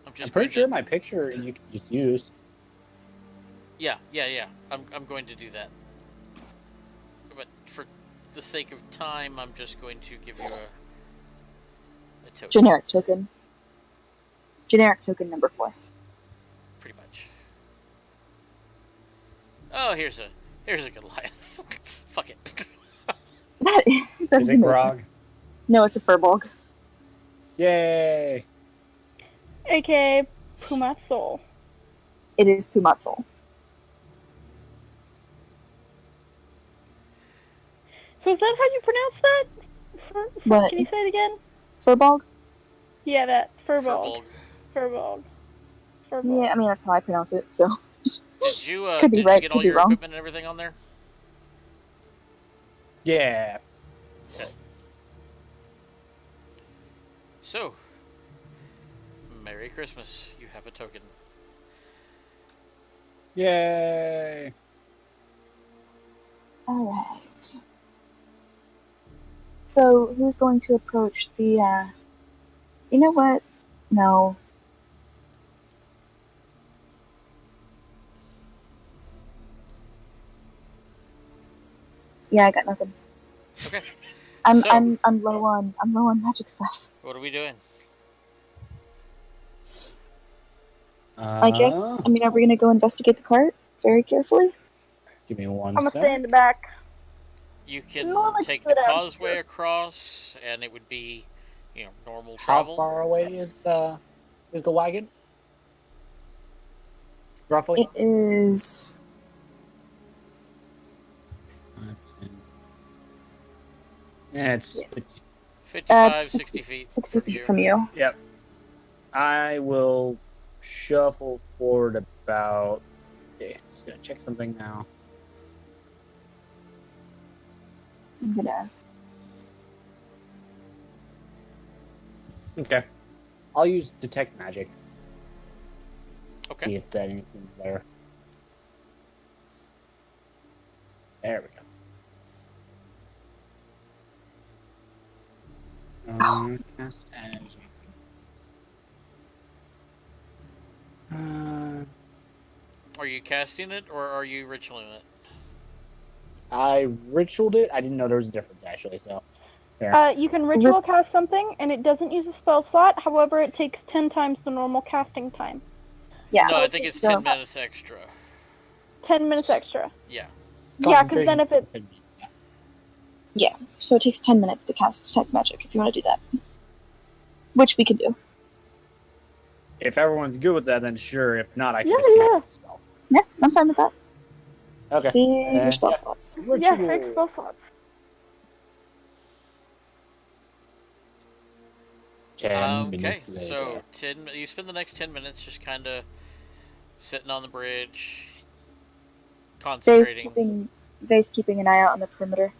I'm pretty sure my picture you can just use. Yeah. I'm going to do that. But for the sake of time, I'm just going to give you a token. Generic token. Generic token number 4. Pretty much. Oh, here's a Goliath. Fuck it. That is Is it amazing. Grog? No, it's a Furbolg. Yay! AKA Pumat Soul. It is Pumatsul. So is that how you pronounce that? What? Can you say it again? Furbolg? Yeah, that. Furbolg. Furbolg. Yeah, I mean, that's how I pronounce it, so. Did you, Could be did right, you get could all be your wrong. equipment and everything on there? Yeah. Okay. So, Merry Christmas. You have a token. Yay! Alright. So, who's going to approach the, You know what? No. Yeah, I got nothing. Okay. I'm low on magic stuff. What are we doing? I guess. I mean, are we gonna go investigate the cart very carefully? Give me one I'm gonna sec. stay in the back. You can No, let's take go the down causeway here. across, and it would be, normal How travel. far away is the wagon? Roughly? It is. Yeah, it's 55, 60 feet. 60 feet from you. Yep. I will shuffle forward about. Okay, just gonna check something now. I'm gonna. Okay. I'll use detect magic. Okay. See if anything's there. There we go. Cast energy. Are you casting it or are you ritualing it? I ritualed it. I didn't know there was a difference actually. So, yeah. You can ritual cast something, and it doesn't use a spell slot. However, it takes 10 times the normal casting time. Yeah. No, I think it's 10 minutes extra. 10 minutes extra. Yeah. Yeah, because then if it... Yeah, so it takes 10 minutes to cast detect magic if you want to do that. Which we can do. If everyone's good with that, then sure. If not, I can just Yeah. use the spell. Yeah, I'm fine with that. Okay. See your spell slots. Yeah, 6 spell slots. 10 minutes Okay, later. so you spend the next 10 minutes just kind of sitting on the bridge, concentrating. Vase keeping an eye out on the perimeter.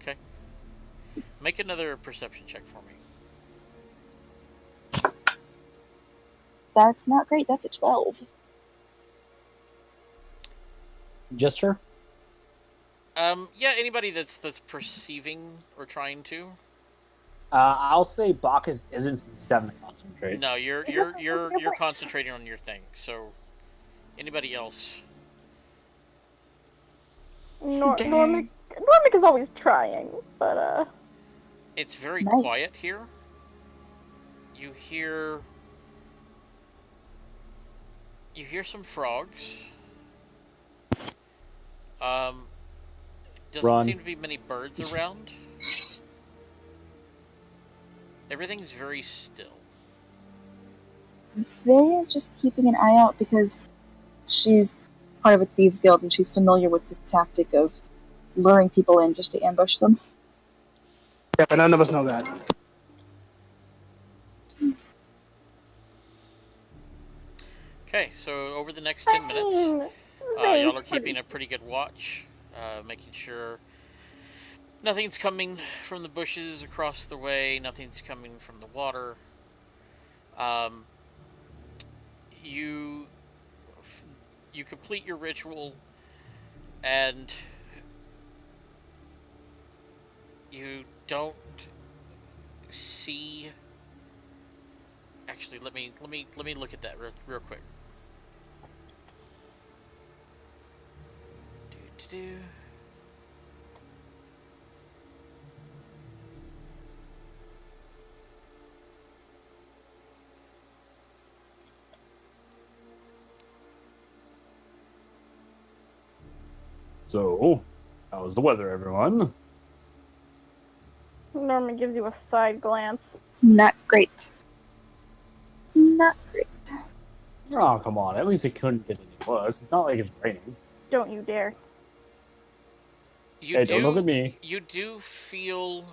Okay. Make another perception check for me. That's not great. That's a 12. Just her? Yeah, anybody that's perceiving or trying to. I'll say Bacchus isn't since he's having to concentrate. No, you're concentrating on your thing. So, anybody else? Normic is always trying, but It's very Nice. quiet here. You hear some frogs. Doesn't Run. seem to be many birds around. Everything's very still. Vay is just keeping an eye out because she's part of a thieves guild and she's familiar with this tactic of luring people in just to ambush them. Yeah, but none of us know that. Okay, so over the next 10 minutes, y'all are keeping a pretty good watch, making sure nothing's coming from the bushes across the way, nothing's coming from the water. You complete your ritual, and you don't see. Actually, let me look at that real quick. Do. So, how's the weather, everyone? Norman gives you a side glance. Not great. Not great. Oh, come on. At least it couldn't get any worse. It's not like it's raining. Don't you dare. Don't look at me. You do feel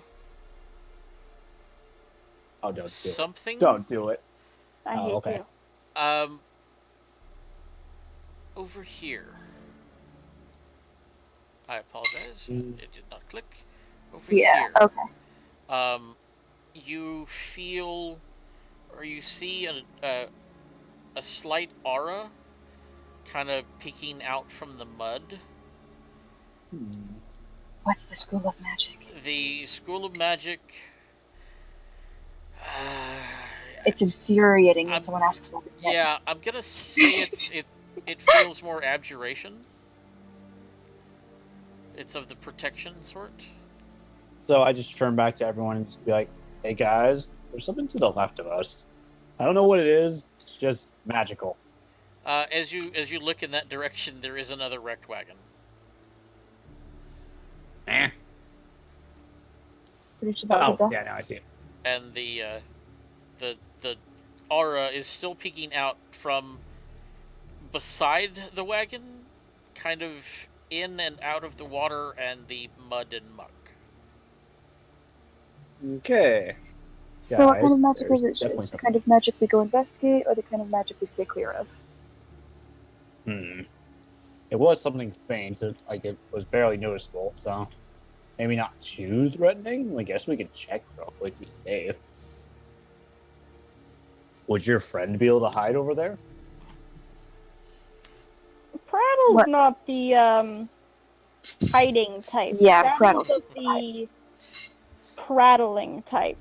Oh, don't do something. it. Don't do it. I hate okay. you. Over here. I apologize. It did not click. Over here. Okay. You feel, or you see a slight aura, kind of peeking out from the mud. What's the School of Magic? The School of Magic. It's infuriating when someone asks that. Yeah, I'm gonna say it feels more abjuration. It's of the protection sort. So I just turn back to everyone and just be like, hey guys, there's something to the left of us. I don't know what it is. It's just magical. As you look in that direction, there is another wrecked wagon. Pretty sure that was a death. Yeah, now I see it. And the aura is still peeking out from beside the wagon, kind of in and out of the water and the mud and muck. Okay. So what kind of Guys, magic there's is it? Is definitely it the kind of magic we go investigate, or the kind of magic we stay clear of? It was something faint, so, like it was barely noticeable, so maybe not too threatening. I guess we could check real quick to be safe. Would your friend be able to hide over there? Prattle's What? not the hiding type. Yeah, Prattle's Prattle. the prattling type.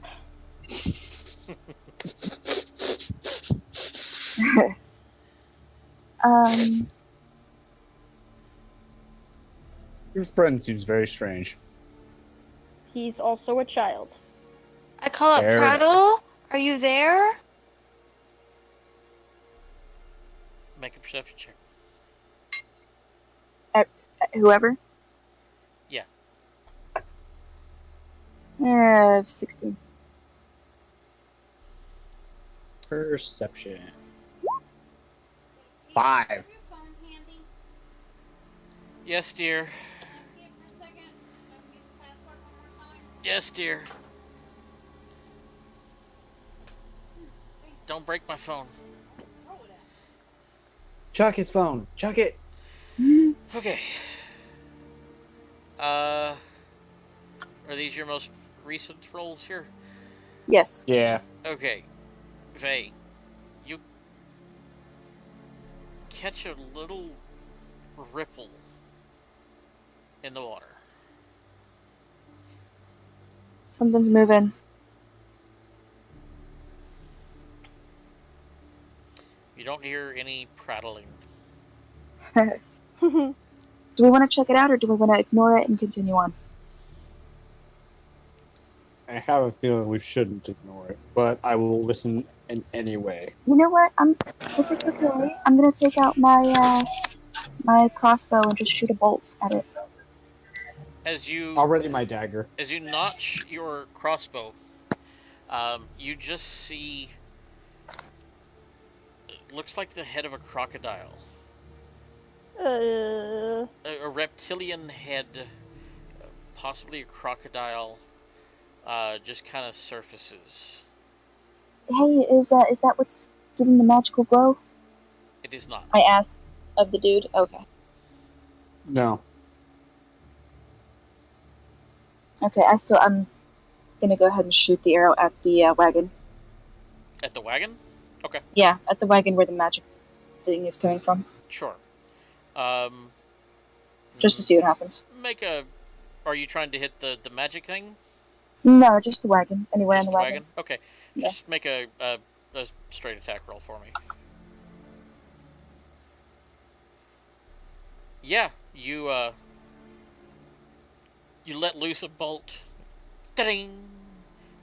Your friend seems very strange. He's also a child. I call up Fair enough. Prattle. Are you there? Make a perception check. Whoever? Yeah. 16. Perception. 5. Yes, dear. Yes, dear. Don't break my phone. Chuck his phone. Chuck it. Okay. Are these your most recent rolls here? Yes. Yeah. Okay. Vay, you catch a little ripple in the water. Something's moving. You don't hear any prattling. Do we want to check it out, or do we want to ignore it and continue on? I have a feeling we shouldn't ignore it, but I will listen in any way. You know what? If it's okay, I'm gonna take out my my crossbow and just shoot a bolt at it. As you Already my dagger. As you notch your crossbow, you just see. It looks like the head of a crocodile. A reptilian head, possibly a crocodile, just kind of surfaces. Hey, is that what's giving the magical glow? It is not. I asked of the dude. Okay. No. Okay, I'm gonna go ahead and shoot the arrow at the wagon. At the wagon? Okay. Yeah, at the wagon where the magic thing is coming from. Sure. Just to see what happens. Are you trying to hit the magic thing? No, just the wagon. Anywhere Just on the wagon. Okay. Yeah. Just make a straight attack roll for me. Yeah, you let loose a bolt, ding,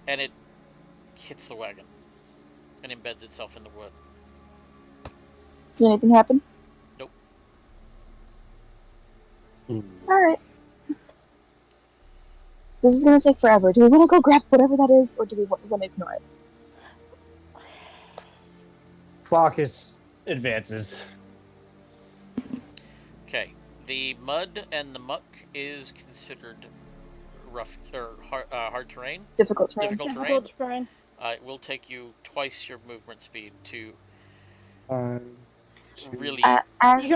and it hits the wagon and embeds itself in the wood. Does anything happen? Nope. Alright. This is gonna take forever. Do we want to go grab whatever that is, or do we want to ignore it? Bacchus advances. Okay. The mud and the muck is considered rough or hard terrain. Difficult terrain. Difficult terrain. It will take you twice your movement speed to really. You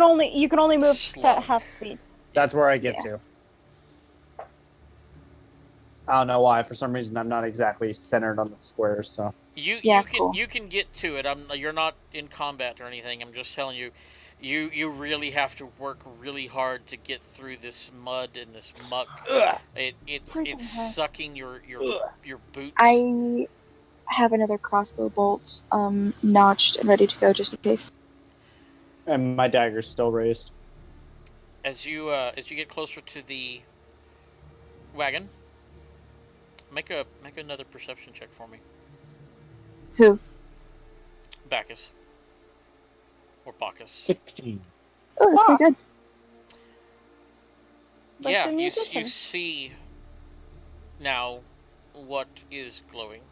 can only move at half speed. That's where I get to. I don't know why. For some reason, I'm not exactly centered on the squares. So you can get to it. You're not in combat or anything. I'm just telling you. You really have to work really hard to get through this mud and this muck. It's sucking your boots. I have another crossbow bolt notched and ready to go just in case. And my dagger's still raised. As you get closer to the wagon, make another perception check for me. Who? Bacchus. Or Bacchus. 16. Oh, that's pretty good. Yeah, you see now what is glowing.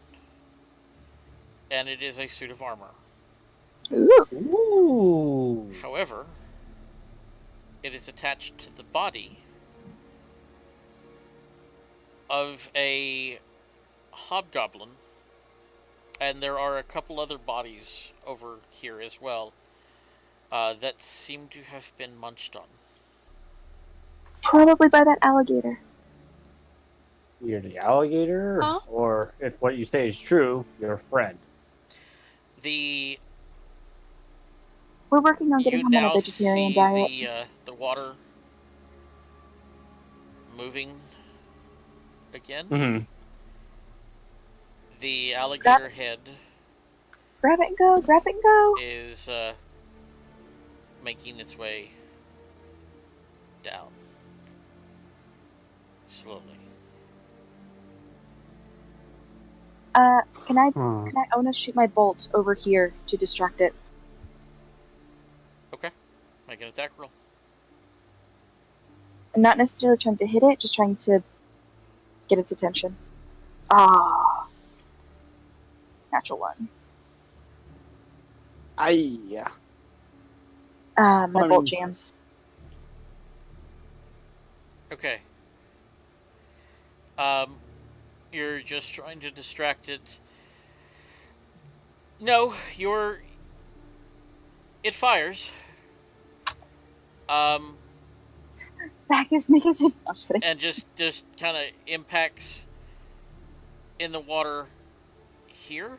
And it is a suit of armor. Ooh. However, it is attached to the body of a hobgoblin, and there are a couple other bodies over here as well that seem to have been munched on. Probably by that alligator. You're the alligator, Huh? or if what you say is true, you're a friend. The We're working on getting you him on a now vegetarian see diet. the water moving again. Mm-hmm. The alligator head Grab it and go, grab it and go. is making its way down slowly. Can I want to shoot my bolts over here to distract it? Okay, make an attack roll. I'm not necessarily trying to hit it, just trying to get its attention. Ah. Natural one. Yeah. My bolt jams. Okay. You're just trying to distract it. No, it fires. Back is make it. I'm just kidding. And just kind of impacts in the water here.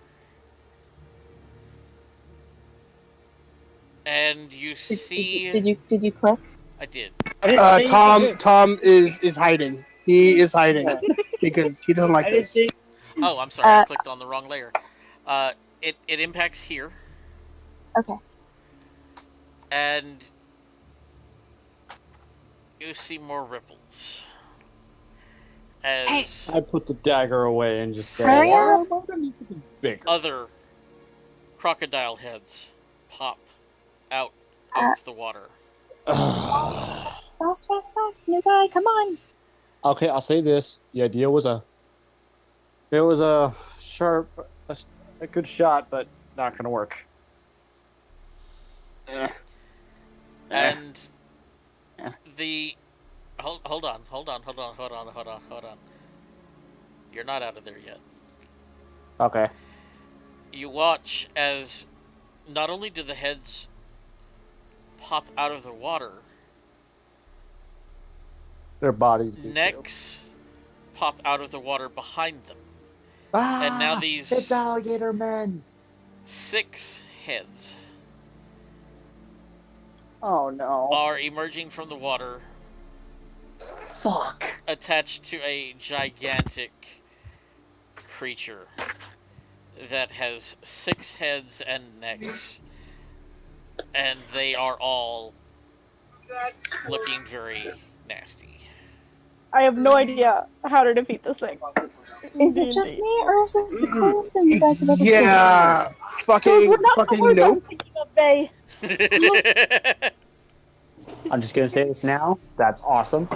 And you see. Did you click? I did. Tom is hiding. He is hiding because he doesn't like this. Oh, I'm sorry. I clicked on the wrong layer. It impacts here. Okay. And you see more ripples. As I put the dagger away and just say, Hurry up. bigger. other crocodile heads pop out of the water. Fast, new guy, come on. Okay, I'll say this. The idea was it was a sharp, a good shot, but not gonna work. And the hold on. You're not out of there yet. Okay. You watch as not only do the heads pop out of the water, Their bodies do necks pop out of the water behind them. too. And now these It's alligator men. 6 heads Oh no. are emerging from the water, Fuck. attached to a gigantic creature that has 6 heads and necks, and they are all looking very nasty. I have no idea how to defeat this thing. Is it just me, or is this the coolest thing you guys have ever seen? Yeah, fucking nope. I'm just gonna say this now. That's awesome.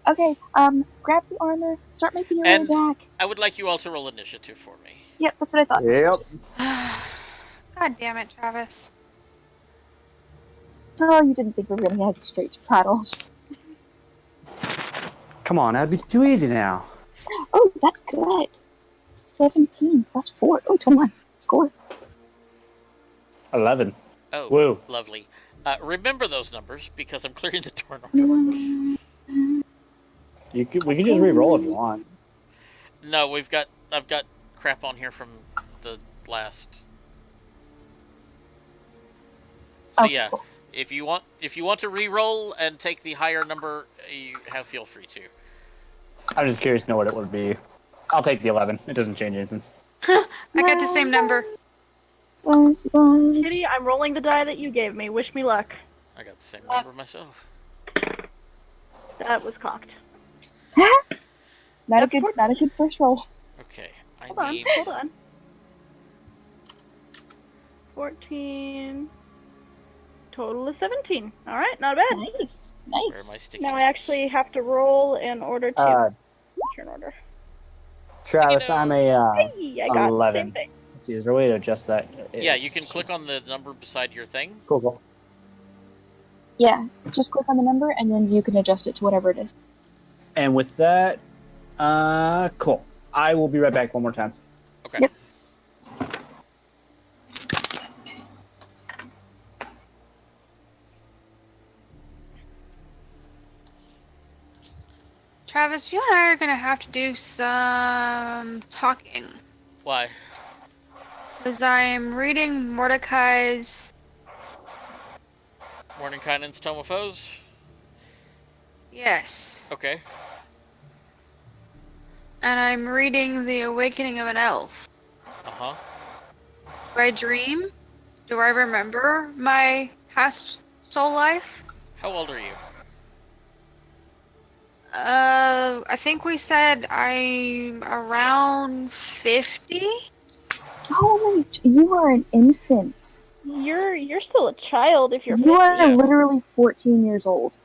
Okay, grab the armor, start making your way And back. I would like you all to roll initiative for me. Yep, that's what I thought. Yep. God damn it, Travis. Oh, you didn't think we were gonna head straight to Prattle. Come on, that'd be too easy now. Oh, that's good. 17 plus 4. Oh, 21. Score. 11. Oh, Woo. lovely. Remember those numbers because I'm clearing the door in order. We can just re-roll if you want. No, I've got crap on here from the last. So yeah, cool. if you want to re-roll and take the higher number, feel free to. I'm just curious to know what it would be. I'll take the 11. It doesn't change anything. I got the same number. Kitty, I'm rolling the die that you gave me. Wish me luck. I got the same number myself. That was cocked. Not a good first roll. Okay, Hold on. 14. Total is 17. All right, not bad. Nice. Where am I sticking? Now I actually have to roll in order to turn order. Travis, I'm a Hey, I got 11. the same thing. Let's see, is there a way to adjust that? Yeah, you can click on the number beside your thing. Cool. Yeah, just click on the number and then you can adjust it to whatever it is. And with that, Cool. I will be right back one more time. Okay. Yep. Travis, you and I are gonna have to do some talking. Why? Because I'm reading Mordecai's. Mordenkainen's Tome of Foes? Yes. Okay. And I'm reading The Awakening of an Elf. Uh-huh. Do I dream? Do I remember my past soul life? How old are you? I think we said I'm around 50? Holy, you are an infant. You're still a child if you're You 50. are Yeah. literally 14 years old.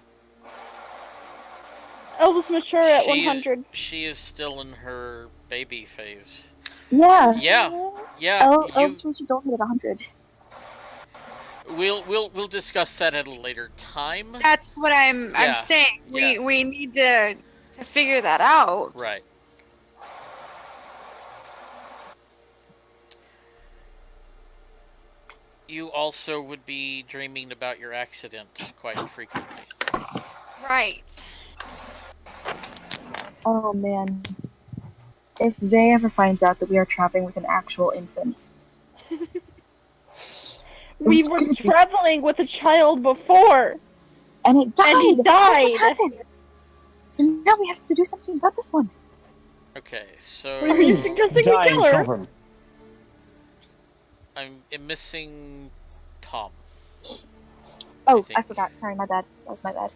Elvis mature at 100. She is still in her baby phase. Yeah. Yeah. Elves reach adulthood at 100. We'll discuss that at a later time. That's what I'm saying. Yeah. We need to figure that out. Right. You also would be dreaming about your accident quite frequently. Right. Oh man. If they ever finds out that we are traveling with an actual infant. We were traveling with a child before. And it died! And he died! What happened? So now we have to do something about this one. Okay, so Are you suggesting we kill her? I'm missing Tom. Oh, I forgot. Sorry, my bad. That was my bad.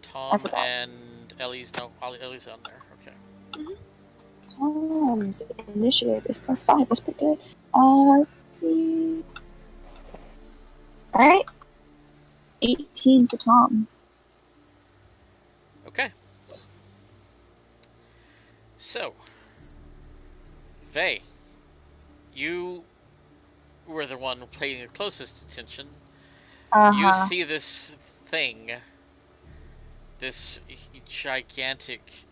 Tom and Ellie's Ellie's on there. Okay. Tom's initiative is +5. That's pretty good. Let's see. Alright. 18 for Tom. Okay. So, Vey, you were the one paying the closest attention. You see this thing, this gigantic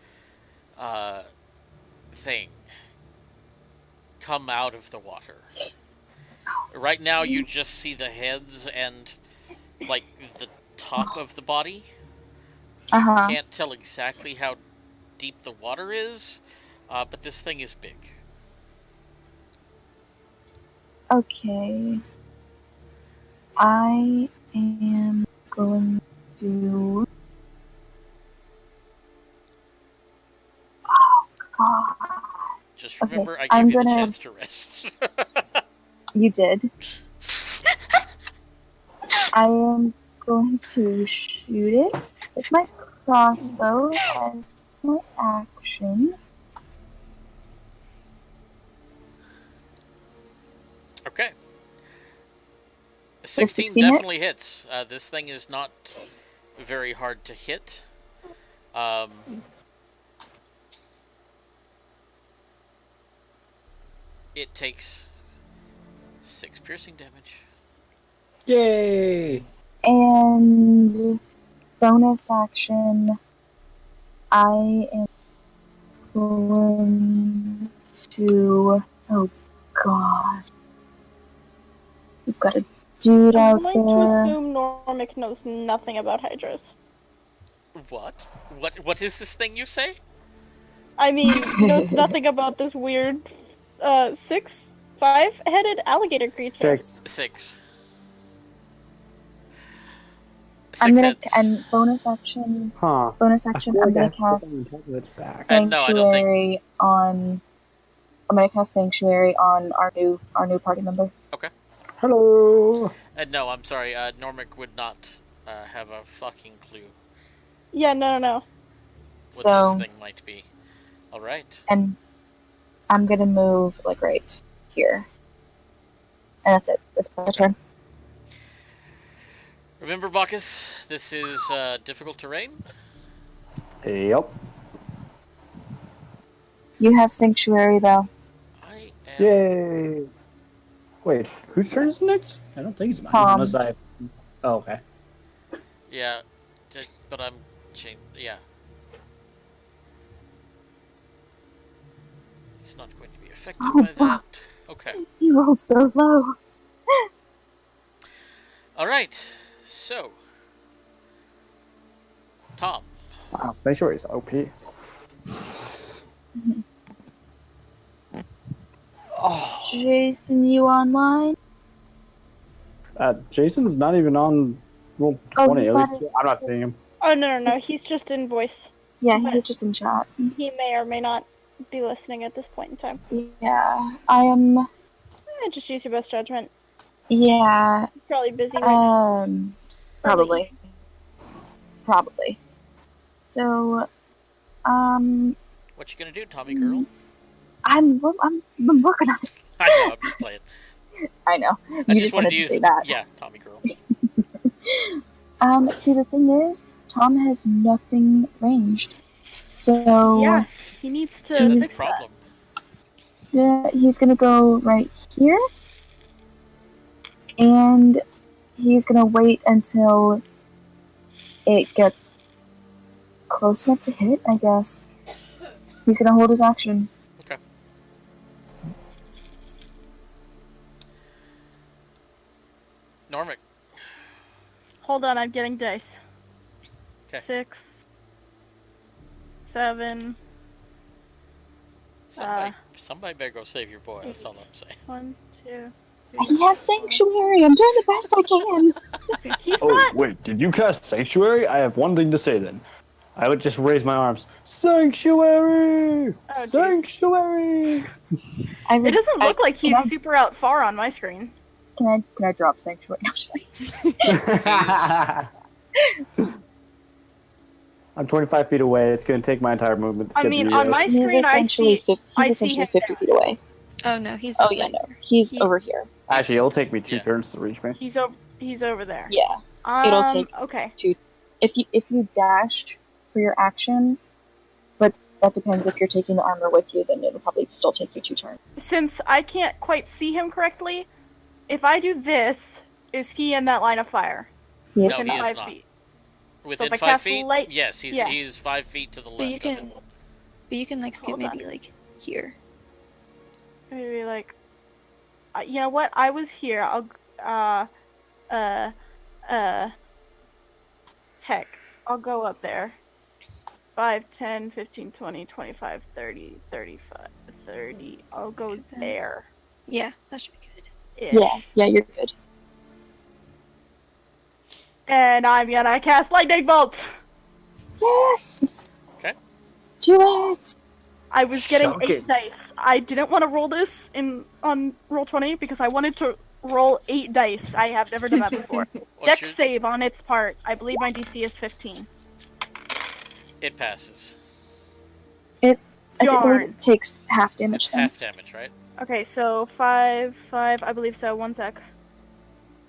thing, come out of the water. Right now, you just see the heads and, like, the top of the body. You can't tell exactly how deep the water is, but this thing is big. Okay. I am going to... Oh, God. Just remember, Okay, I gave you the chance to rest. You did. I am going to shoot it with my crossbow as my action. Okay. 16 16 definitely hits. This thing is not very hard to hit. It takes 6 piercing damage. Yay! And bonus action, I am going to... Oh, God. We've got a dude out I'm there. going to assume Normic knows nothing about Hydras. What? What is this thing you say? I mean, knows nothing about this weird 5-headed alligator creature. 6. I'm gonna hits. and bonus action. Huh. Bonus action. I'm gonna cast Sanctuary on. I'm gonna cast Sanctuary on our new party member. Okay. Hello. No, I'm sorry. Normic would not have a fucking clue Yeah, no. what So this thing might be. All right. and I'm gonna move like right here, and that's it. That's my turn. Remember, Bacchus, this is difficult terrain. Yep. You have Sanctuary though. I am. Yay! Wait, whose turn is it next? I don't think it's mine. Tom. Unless I. Oh, okay. Yeah, but I'm changing. Yeah. affected Oh, by that. Okay. You rolled so low. All right. So, Tom. Wow, Sanctuary is OP. Oh. Jason, you online? Jason's not even on roll 20. he's At not least I'm not seeing him. Oh no, he's just in voice. Yeah, he's just in chat. He may or may not be listening at this point in time. Yeah, I am. Just use your best judgment. Yeah. Probably busy right now. Probably. So, What you gonna do, Tommy girl? I'm working on it. I know, I'm just playing. I know. You just wanted to say that. Yeah, Tommy girl. See, the thing is, Tom has nothing ranged. So yeah, he needs to that's fix the problem. Yeah, he's gonna go right here. And he's gonna wait until it gets close enough to hit, I guess. He's gonna hold his action. Okay. Normic. Hold on, I'm getting dice. Okay. 6, 7. Somebody better go save your boy. That's all I'm saying. 1, 2. He has Sanctuary. I'm doing the best I can. He's Oh, not. wait, did you cast Sanctuary? I have one thing to say then. I would just raise my arms. Sanctuary! Oh, Sanctuary! It doesn't look like he's super out far on my screen. Can I drop Sanctuary? I'm 25 feet away. It's going to take my entire movement to I get mean, to on you. my He's screen, essentially he's essentially 50 feet away. Oh no, he's. Oh yeah, no, he's over here. Actually, it'll take me 2 turns to reach me. He's over there. Yeah, it'll take okay. 2. If you dash for your action, but that depends if you're taking the armor with you. Then it'll probably still take you 2 turns. Since I can't quite see him correctly, if I do this, is he in that line of fire? He is. No, he is 5 not. feet. Within so 5 feet? Light, yes, he's 5 feet to the left. But you can like scoot maybe like here. Maybe like, you know what? I was here. Heck, I'll go up there. 5, 10, 15, 20, 25, 30, 35, 30. I'll go there. Yeah, that should be good. Yeah, you're good. And I'm gonna cast Lightning Bolt! Yes! Okay. Do it! I was getting 8 dice. I didn't want to roll this on roll 20 because I wanted to roll 8 dice. I have never done that before. Dex save on its part. I believe my DC is 15. It passes. I believe it takes half damage. It's half damage, right? Okay, so 5, I believe so. 1 sec.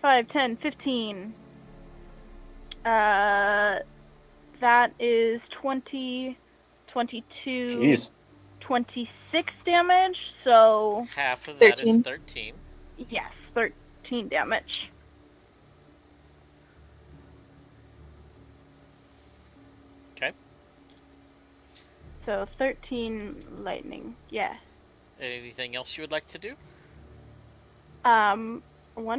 5, 10, 15. That is 20, 22, Jeez. 26 damage, so... Half of that is 13. Yes, 13 damage. Okay. So 13 lightning, yeah. Anything else you would like to do? One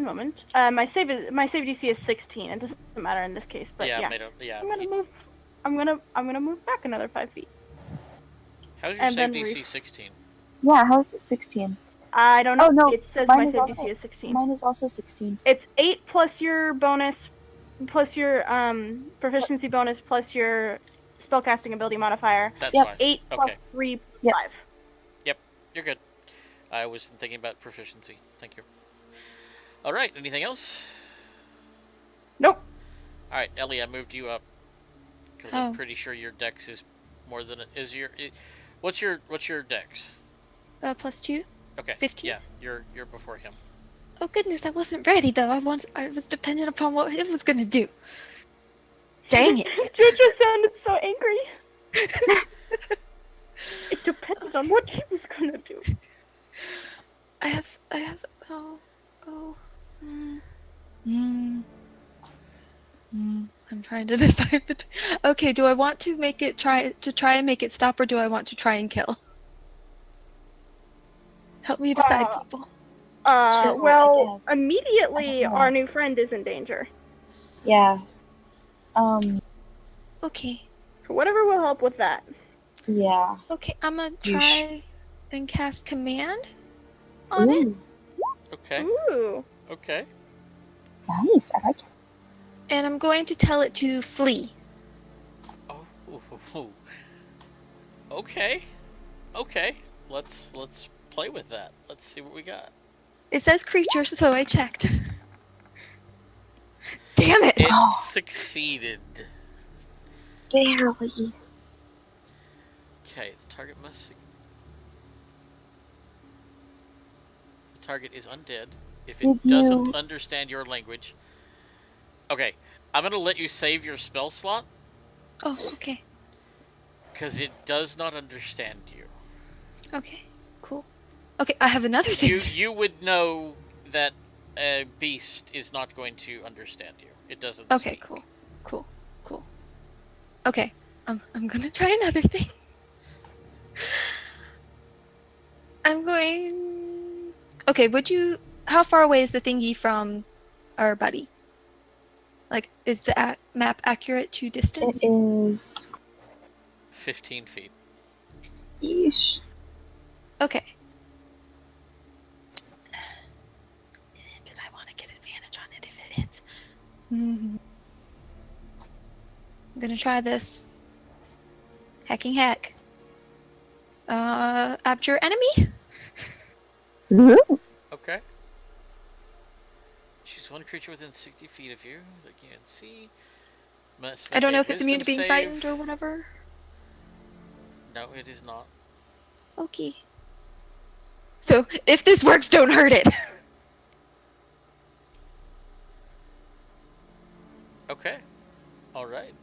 moment. My save DC is 16. It doesn't matter in this case, but yeah. I'm gonna move back another 5 feet. How's your save DC 16? Yeah, how's it 16? I don't know. Oh no, it says my save DC is 16. Mine is also 16. It's 8 plus your bonus, plus your proficiency bonus, plus your spellcasting ability modifier. That's fine. 8 plus 3, 5. Yep, you're good. I was thinking about proficiency. Thank you. All right. Anything else? Nope. All right, Ellie, I moved you up because I'm pretty sure your dex is more than What's your dex? +2. Okay. 15. Yeah, you're before him. Oh goodness, I wasn't ready though. I was dependent upon what it was gonna do. Dang it! Jojo sounded so angry. It depended on what he was gonna do. I have. I'm trying to decide. Okay, do I want to try and make it stop, or do I want to try and kill? Help me decide, people. Sure, Well, I guess. immediately I don't know. our new friend is in danger. Yeah. Okay. So whatever will help with that. Yeah. Okay, I'm gonna try and cast command on it. Ooh, Okay. Ooh. Okay. nice. I like it. And I'm going to tell it to flee. Oh. Okay. Okay. Let's play with that. Let's see what we got. It says creature, so I checked. Damn it! It succeeded. Barely. Okay, the target must. The target is undead. If it doesn't understand your language. Okay, I'm gonna let you save your spell slot. Oh, okay. Because it does not understand you. Okay, cool. Okay, I have another thing. You would know that a beast is not going to understand you. It doesn't. Okay, speak. cool. Okay, I'm gonna try another thing. I'm going. Okay, how far away is the thingy from our buddy? Like, is the map accurate to distance? It is 15 feet. Yeesh. Okay. But I want to get advantage on it if it hits. I'm gonna try this. Hacking hack. Abjure enemy? Okay. Choose one creature within 60 feet of you that you can see. I don't know if it's immune to wisdom being save. frightened or whatever. No, it is not. Okay. So, if this works, don't hurt it. Okay. Alright.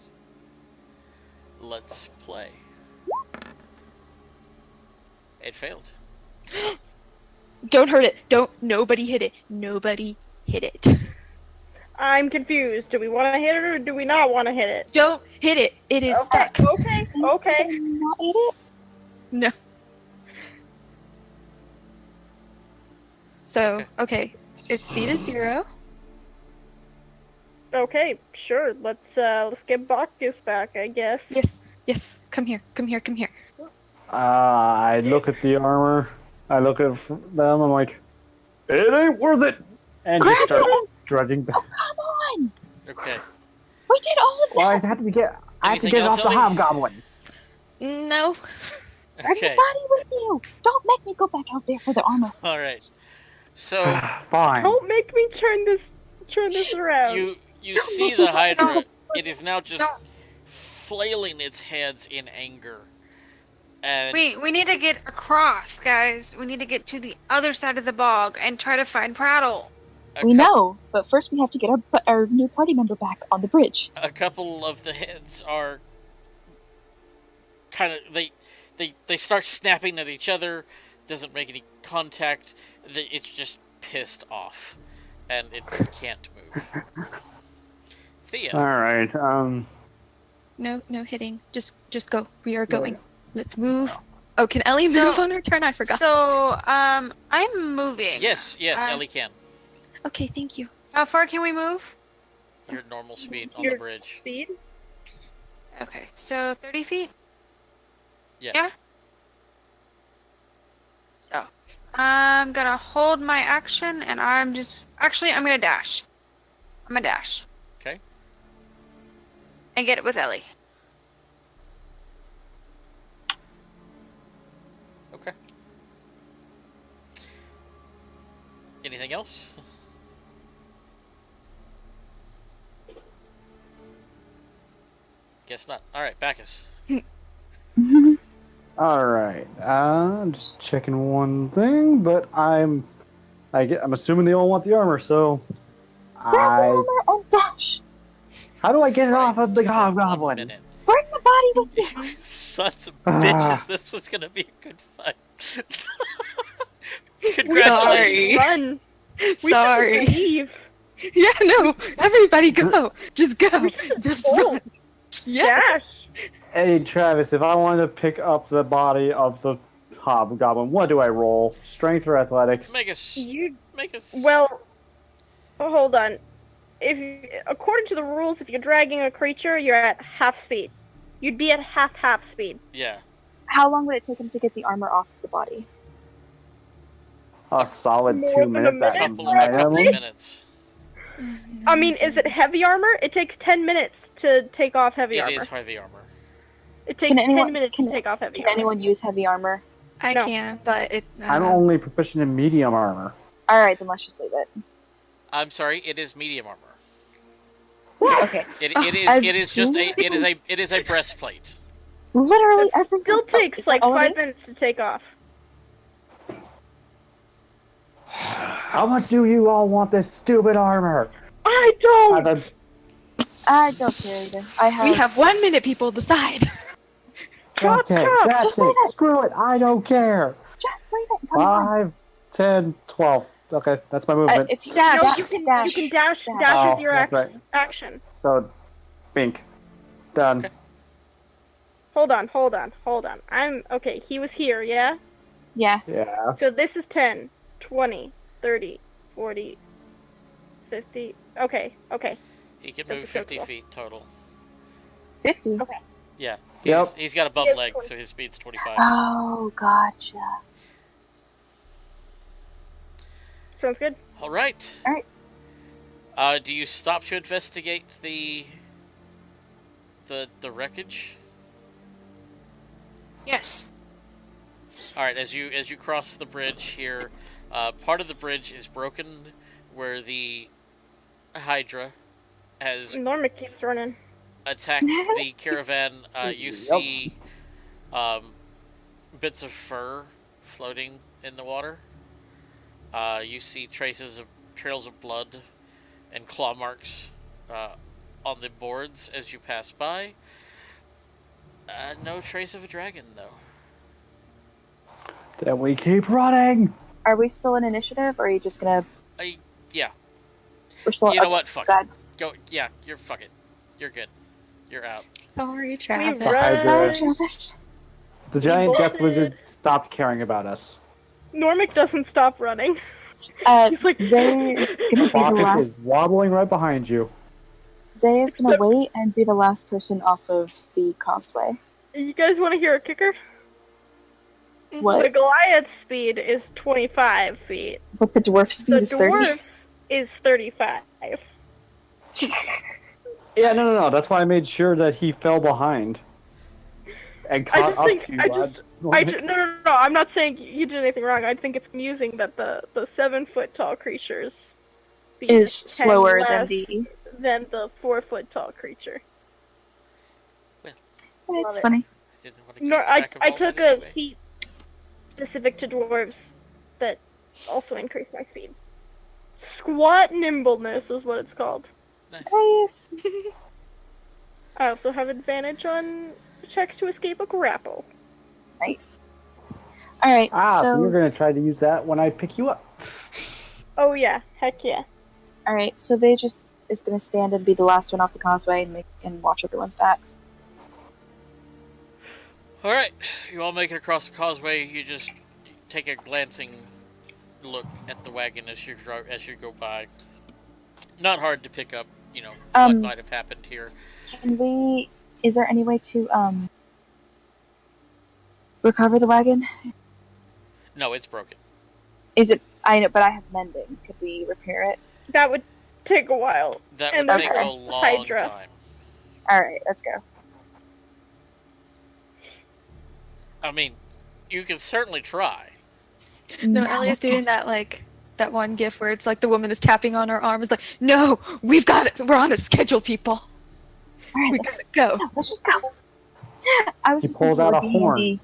Let's play. It failed. Don't hurt it. Nobody hit it. Nobody hit it. I'm confused. Do we want to hit it or do we not want to hit it? Don't hit it. It is stuck. Okay. Not hit it? No. So, okay. Its speed is 0. Okay, sure. Let's get Bacchus back, I guess. Yes. Come here. I look at the armor. I look at them. I'm like, it ain't worth it. And just start drudging back. Oh, come on! Okay. We did all of that! Well, I have to get Anything else, off the Ellie? hobgoblin. No. Bring the Okay. body with you! Don't make me go back out there for the armor. Alright. So Fine. Don't make me turn this around. you see the Hydra. It is now just flailing its heads in anger. And We need to get across, guys. We need to get to the other side of the bog and try to find Prattle. We know, but first we have to get our new party member back on the bridge. a couple of the heads are kind of they start snapping at each other. Doesn't make any contact. It's just pissed off, and it can't move. Thea. All right. No hitting. Just go. We are going. Let's move. Oh, can Ellie move on her turn? I forgot. So, I'm moving. Yes, Ellie can. Okay, thank you. How far can we move? Your normal speed on the bridge. Speed? Okay, so 30 feet? Yeah. So, I'm gonna hold my action, and I'm gonna dash. I'm gonna dash. Okay. And get it with Ellie. Okay. Anything else? Guess not. All right, Bacchus. All right. Just checking one thing, but I'm assuming they all want the armor, so Grab the armor and dash! How do I get it off of the hobgoblin? Minute. Bring the body with you! Sons of bitches, this was gonna be a good fight. Congratulations. Run! Sorry. Leave. Yeah, no. Everybody go. Just go. Just run. Yeah. Dash! Hey, Travis, if I wanted to pick up the body of the hobgoblin. What do I roll? Strength or athletics? Make us. Well, hold on. According to the rules, if you're dragging a creature, you're at half speed. You'd be at half speed. Yeah. How long would it take him to get the armor off the body? A solid More 2 than a minutes. minute, at A couple of minutes. I mean, is it heavy armor? It takes 10 minutes to take off heavy armor. It is heavy armor. It takes 10 minutes to take off heavy Can armor. anyone use heavy armor? I can, but it. I'm only proficient in medium armor. Alright, then let's just leave it. I'm sorry. It is medium armor. Okay. It is a breastplate. Literally, It still takes like all it 5 is? minutes to take off. How much do you all want this stupid armor? I don't. I don't care either. We have 1 minute, people. Decide. Okay, that's it. Screw it. I don't care. Just leave it. Come on. 5, 10, 12. Okay, that's my movement. If you dash, No, you can dash. Dash Oh, is your that's right. action. So, bink. Done. Okay. Hold on. I'm okay. He was here, yeah? Yeah. Yeah. So this is 10, 20, 30, 40, 50. Okay. He can That's move a 50 circle. feet total. 50? Okay. Yeah. Yep. He's got a bum He has leg, 20. so his speed's 25. Oh, gotcha. Sounds good. All right. Alright. Do you stop to investigate the wreckage? Yes. All right. As you cross the bridge here, part of the bridge is broken, where the Hydra has Norma keeps running. attacked the caravan. You see bits of fur floating in the water. You see trails of blood and claw marks on the boards as you pass by. No trace of a dragon, though. Then we keep running. Are we still in initiative, or are you just gonna... Yeah. We're still... You know what? Fuck God. it. Go. Yeah, you're fuck it. You're good. You're out. Sorry, Travis. Sorry, Travis. The giant death bolted. lizard stopped caring about us. Normic doesn't stop running. He's like, They is gonna be the Bacchus last... is wobbling right behind you. They is gonna wait and be the last person off of the causeway. You guys want to hear a kicker? The What? Goliath's speed is 25 feet. But the dwarf speed The is 30. dwarf's is 35. Yeah, no. That's why I made sure that he fell behind. And caught up to no. I'm not saying you did anything wrong. I think it's amusing that the 7 foot tall creature's speed Is 10 slower than less than the 4 foot tall creature. It's funny. I took a feat specific to dwarves that also increased my speed. Squat nimbleness is what it's called. Nice. I also have advantage on checks to escape a grapple. Nice. Alright, so you're going to try to use that when I pick you up. Oh yeah, heck yeah. Alright, so Vagus is going to stand and be the last one off the causeway and watch everyone's backs. All right, you all make it across the causeway. You just take a glancing look at the wagon as you go by. Not hard to pick up, what might have happened here. Is there any way to recover the wagon? No, it's broken. Is it? I know, but I have mending. Could we repair it? That would take a while. That And would there's take a a long Hydra. time. Alright, let's go. I mean, you can certainly try. No, Ellie's doing that that one gif where it's like the woman is tapping on her arm. It's like, no, we've got it. We're on a schedule, people. Alright, We gotta go. Let's just go. I was He just pulls thinking out it a would be horn. handy.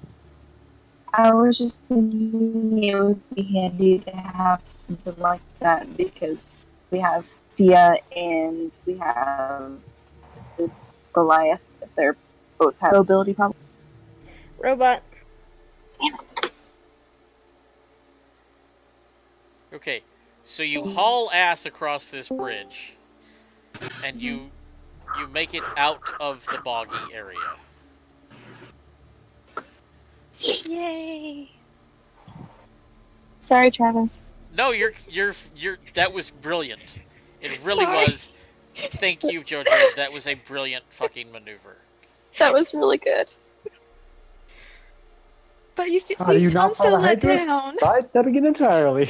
I was just thinking it would be handy to have something like that because we have Thea and we have the Goliath. They're both have mobility problems. Robot. Okay, so you haul ass across this bridge, and you make it out of the boggy area. Yay! Sorry, Travis. No, you're. That was brilliant. It really Sorry. was. Thank you, Jojo. That was a brilliant fucking maneuver. That was really good. But you How do you not sound so follow let Hydra? down. Sidestepping it entirely.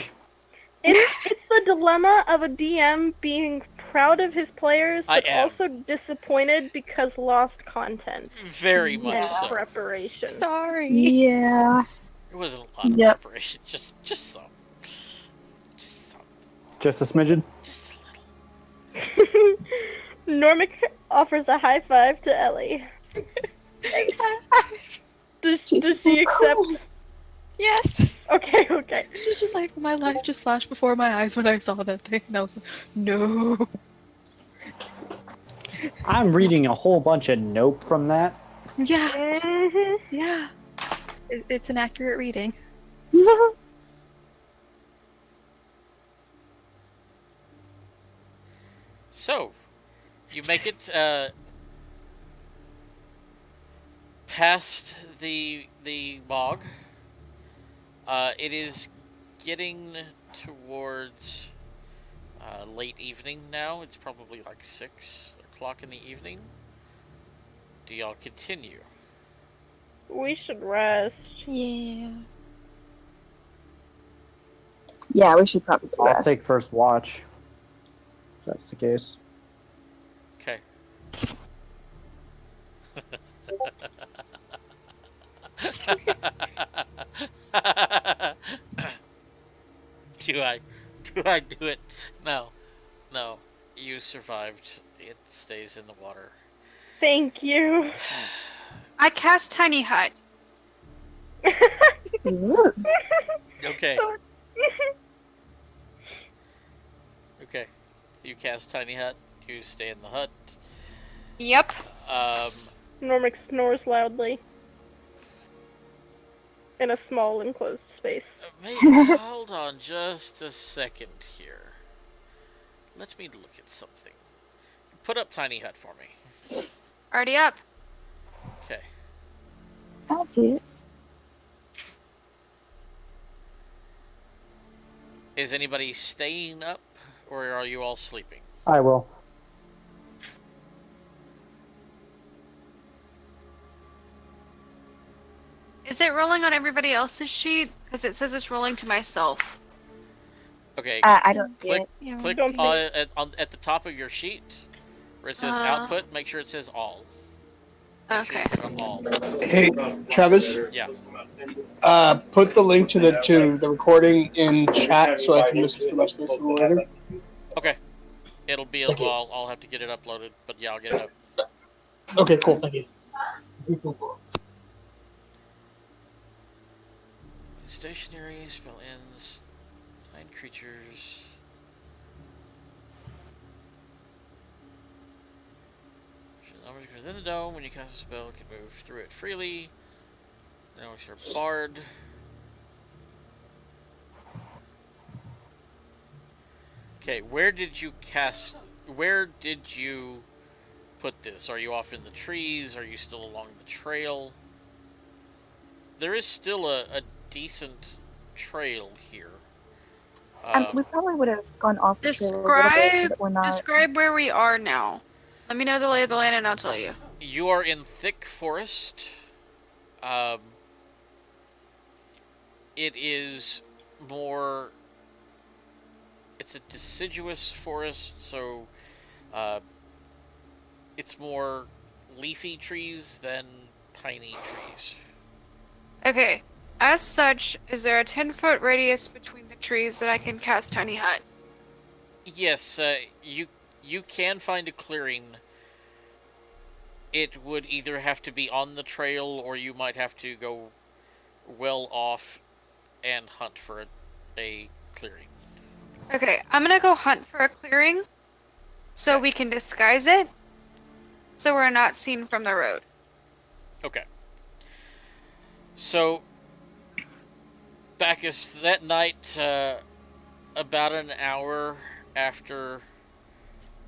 It's the dilemma of a DM being proud of his players, I but am. also disappointed because lost content Very much and so. preparation. Sorry. Yeah. It wasn't a lot of Yep. preparation. Just some. Just some. Just a smidgen. Just a little. Normic offers a high five to Ellie. Does She's she so cool. accept? Yes. Okay. She's just like, my life just flashed before my eyes when I saw that thing. And I was like, no. I'm reading a whole bunch of nope from that. Yeah. Mm-hmm. Yeah. It's an accurate reading. So, you make it past the bog. It is getting towards late evening now. It's probably like 6 o'clock in the evening. Do y'all continue? We should rest. Yeah. Yeah, we should probably I'll rest. take first watch. If that's the case. Okay. Do I do it? No. You survived. It stays in the water. Thank you. I cast Tiny Hut. Ooh. Okay. Okay. You cast Tiny Hut. You stay in the hut. Yep. Normic snores loudly in a small enclosed space. Hold on just a second here. Let me look at something. Put up Tiny Hut for me. Already up. Okay. I'll see it. Is anybody staying up, or are you all sleeping? I will. Is it rolling on everybody else's sheet? Because it says it's rolling to myself. Okay. I don't see click, it. Yeah, Click don't see at the top of your sheet where it says Uh. output. Make sure it says all. Make sure Okay. you click on all. Hey, Travis. Yeah. Put the link to the recording in chat so I can listen to the rest of this a little later. Okay. It'll be. Thank you. Well, I'll have to get it uploaded, but yeah, I'll get it up. Okay, cool. Thank you. Stationary spell ends. 9 creatures. Numbers within the dome. When you cast a spell, can move through it freely. Now it's your bard. Okay, where did you cast? Where did you put this? Are you off in the trees? Are you still along the trail? There is still a decent trail here. We probably would have gone off the trail a little bit so that we're not. Describe where we are now. Let me know the lay of the land and I'll tell you. You are in thick forest. It is more... It's a deciduous forest, so it's more leafy trees than piney trees. Okay. As such, is there a 10-foot radius between the trees that I can cast Tiny Hut? Yes, you can find a clearing. It would either have to be on the trail, or you might have to go well off and hunt for a clearing. Okay, I'm gonna go hunt for a clearing so we can disguise it so we're not seen from the road. Okay. So, Bacchus, that night, about an hour after...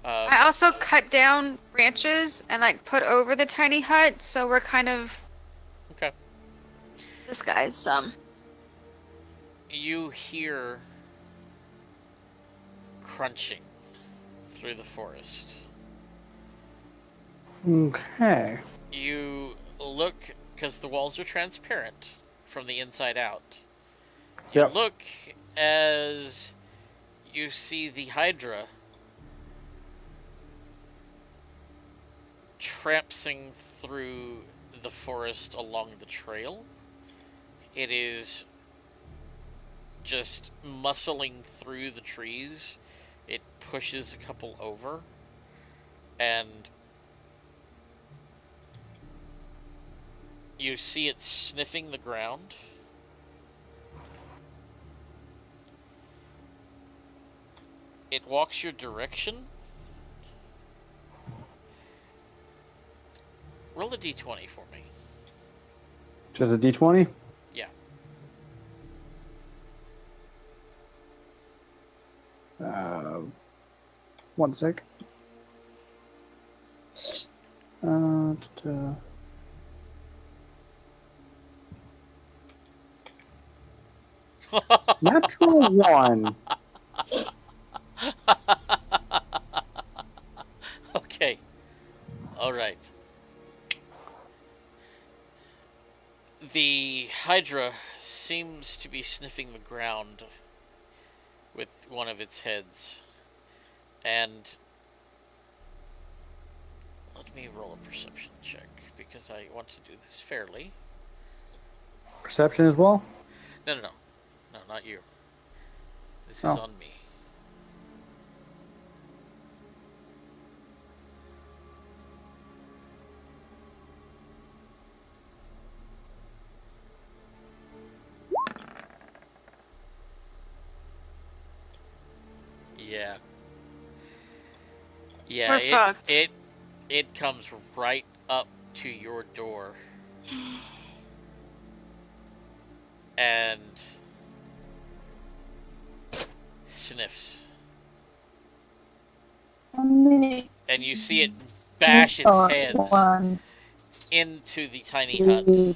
I also cut down branches and put over the tiny hut so we're kind of Okay. disguised some. you hear crunching through the forest. Okay. You look, because the walls are transparent from the inside out. You Yep. look as you see the Hydra trampsing through the forest along the trail. It is just muscling through the trees. It pushes a couple over, and you see it sniffing the ground. It walks your direction. Roll a d20 for me. Just a d20? Yeah. One sec. Natural one. Okay. All right. The Hydra seems to be sniffing the ground with one of its heads. And let me roll a perception check because I want to do this fairly. Perception as well? No, not you. This is Oh. on me. Yeah. Yeah, We're fucked. It comes right up to your door. And sniffs. And you see it bash its head into the tiny hut.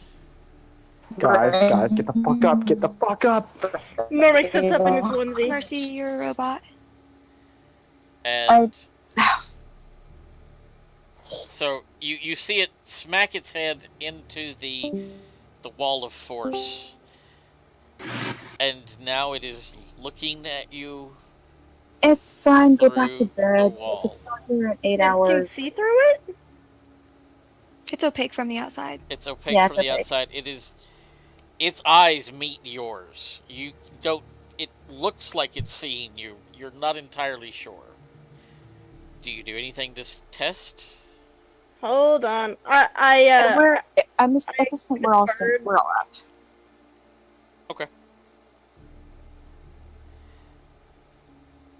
Guys, get the fuck up, get the fuck up! Normic sits up in his onesie. Mercy, you're a robot. And so you see it smack its head into the wall of force. And now it is looking at you. It's fine. Go back to through the bed. wall. If it's not here in 8 Can you hours. see through it? It's opaque from the outside. It's opaque Yeah, it's from the opaque. outside. It is. Its eyes meet yours. You don't. It looks like it's seeing you. You're not entirely sure. Do you do anything to test? Hold on. I'm just, at this point, we're all up. Okay.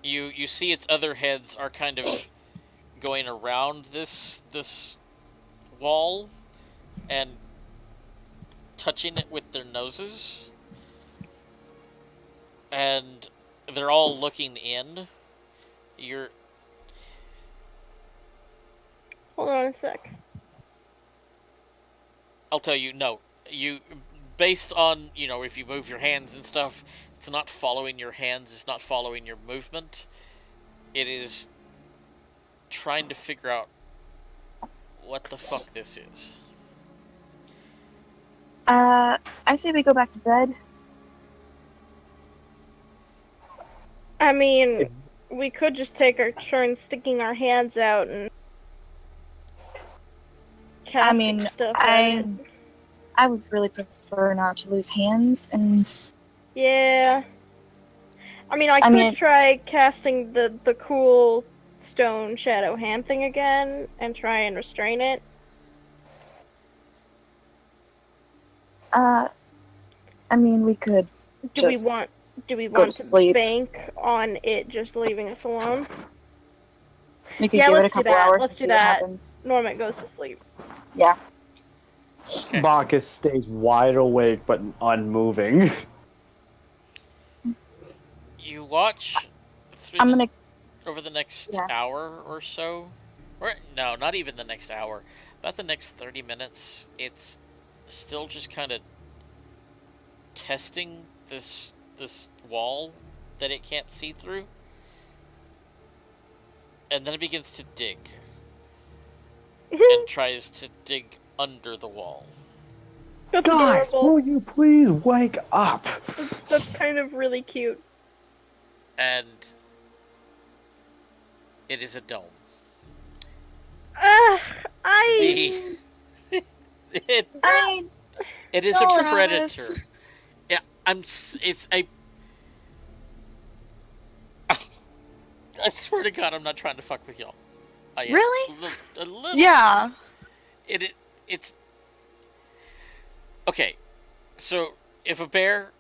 You see its other heads are kind of going around this wall and touching it with their noses. And they're all looking in. Hold on a sec. I'll tell you, no. Based on, if you move your hands and stuff, it's not following your hands, it's not following your movement. It is trying to figure out what the fuck this is. I say we go back to bed. I mean, we could just take our turn sticking our hands out and casting stuff at it. I would really prefer not to lose hands, and Yeah. I mean, I could try casting the cool stone shadow hand thing again and try and restrain it. We could. Do we want to sleep. bank on it just leaving us alone? We could Yeah, give it a let's do couple that. hours Let's and do see what that. happens. Norman goes to sleep. Yeah. Okay. Bacchus stays wide awake but unmoving. You watch through over the next hour or so. Or, no, not even the next hour. About the next 30 minutes, it's still just kind of testing this this wall that it can't see through. And then it begins to dig. And tries to dig under the wall. That's Guys, adorable. will you please wake up? That's kind of really cute. And it is a dome. It is a predator. Yeah, it's a. I swear to God, I'm not trying to fuck with y'all. Really? A little. Yeah. It's okay. So if a bear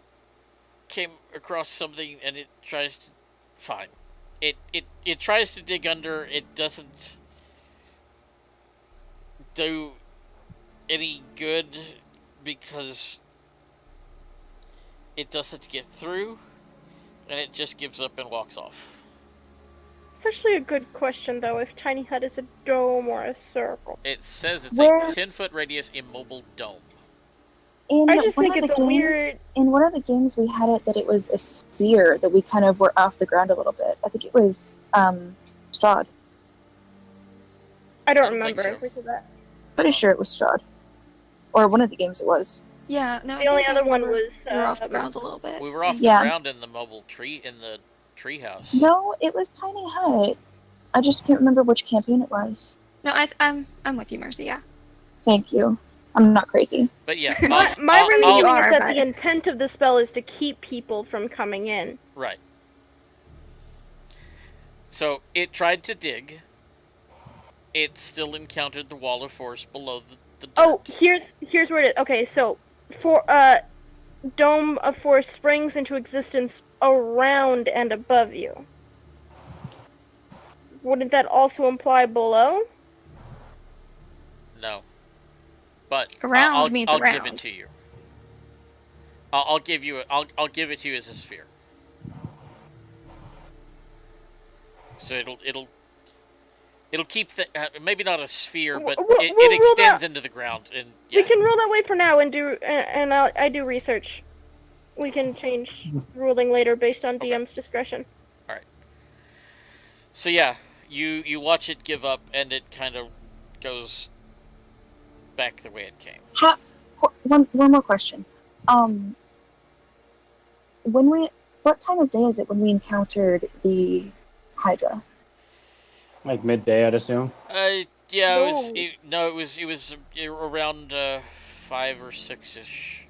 came across something and it tries to, fine. It tries to dig under. It doesn't do any good because it doesn't get through, and it just gives up and walks off. It's actually a good question, though, if Tiny Hut is a dome or a circle. It says it's Where- a 10-foot radius immobile dome. I just think it's a weird... In one of the games, we had it that it was a sphere that we kind of were off the ground a little bit. I think it was Strahd. I don't think remember so. if we did that. Pretty sure it was Strahd. Or one of the games it was. Yeah, no. The only other one was... we were off the ground a little bit. We were off Yeah. the ground in the mobile tree, in the treehouse. No, it was Tiny Hut. I just can't remember which campaign it was. No, I'm with you, Mercy. Yeah. Thank you. I'm not crazy. But yeah, My I'll- reasoning I'll- is that but- the intent of the spell is to keep people from coming in. Right. So it tried to dig. It still encountered the wall of force below the dirt. Oh, here's where it is. Okay, so for Dome of Force springs into existence around and above you. Wouldn't that also imply below? No. But Around I'll means give around. it to you. I'll give you. I'll give it to you as a sphere. So it'll keep maybe not a sphere, but it extends into the ground, and yeah. We can roll that way for now and do and I do research. We can change ruling later based on DM's discretion. All right. So yeah, you watch it give up, and it kind of goes back the way it came. One more question. What time of day is it when we encountered the Hydra? Like midday, I'd assume. Yeah, it was around 5 or 6-ish.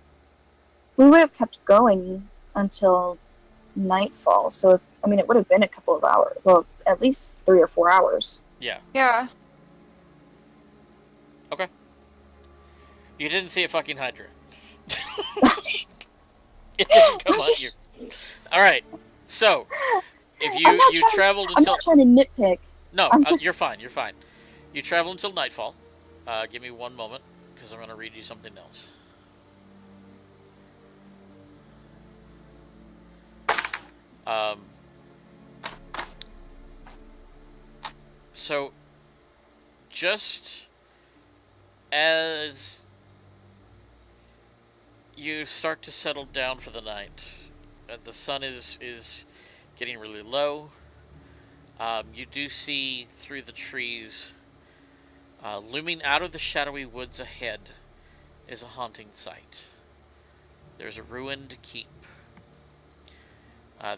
We would have kept going until nightfall, so it would have been a couple of hours. Well, at least 3 or 4 hours. Yeah. Yeah. Okay. You didn't see a fucking Hydra. It didn't come on you. All right. So, if you traveled I'm until not trying to nitpick. no, I'm just- you're fine. You're fine. You travel until nightfall. Give me one moment because I'm going to read you something else. So, just as you start to settle down for the night, the sun is getting really low. You do see through the trees, looming out of the shadowy woods ahead, is a haunting sight. There's a ruined keep.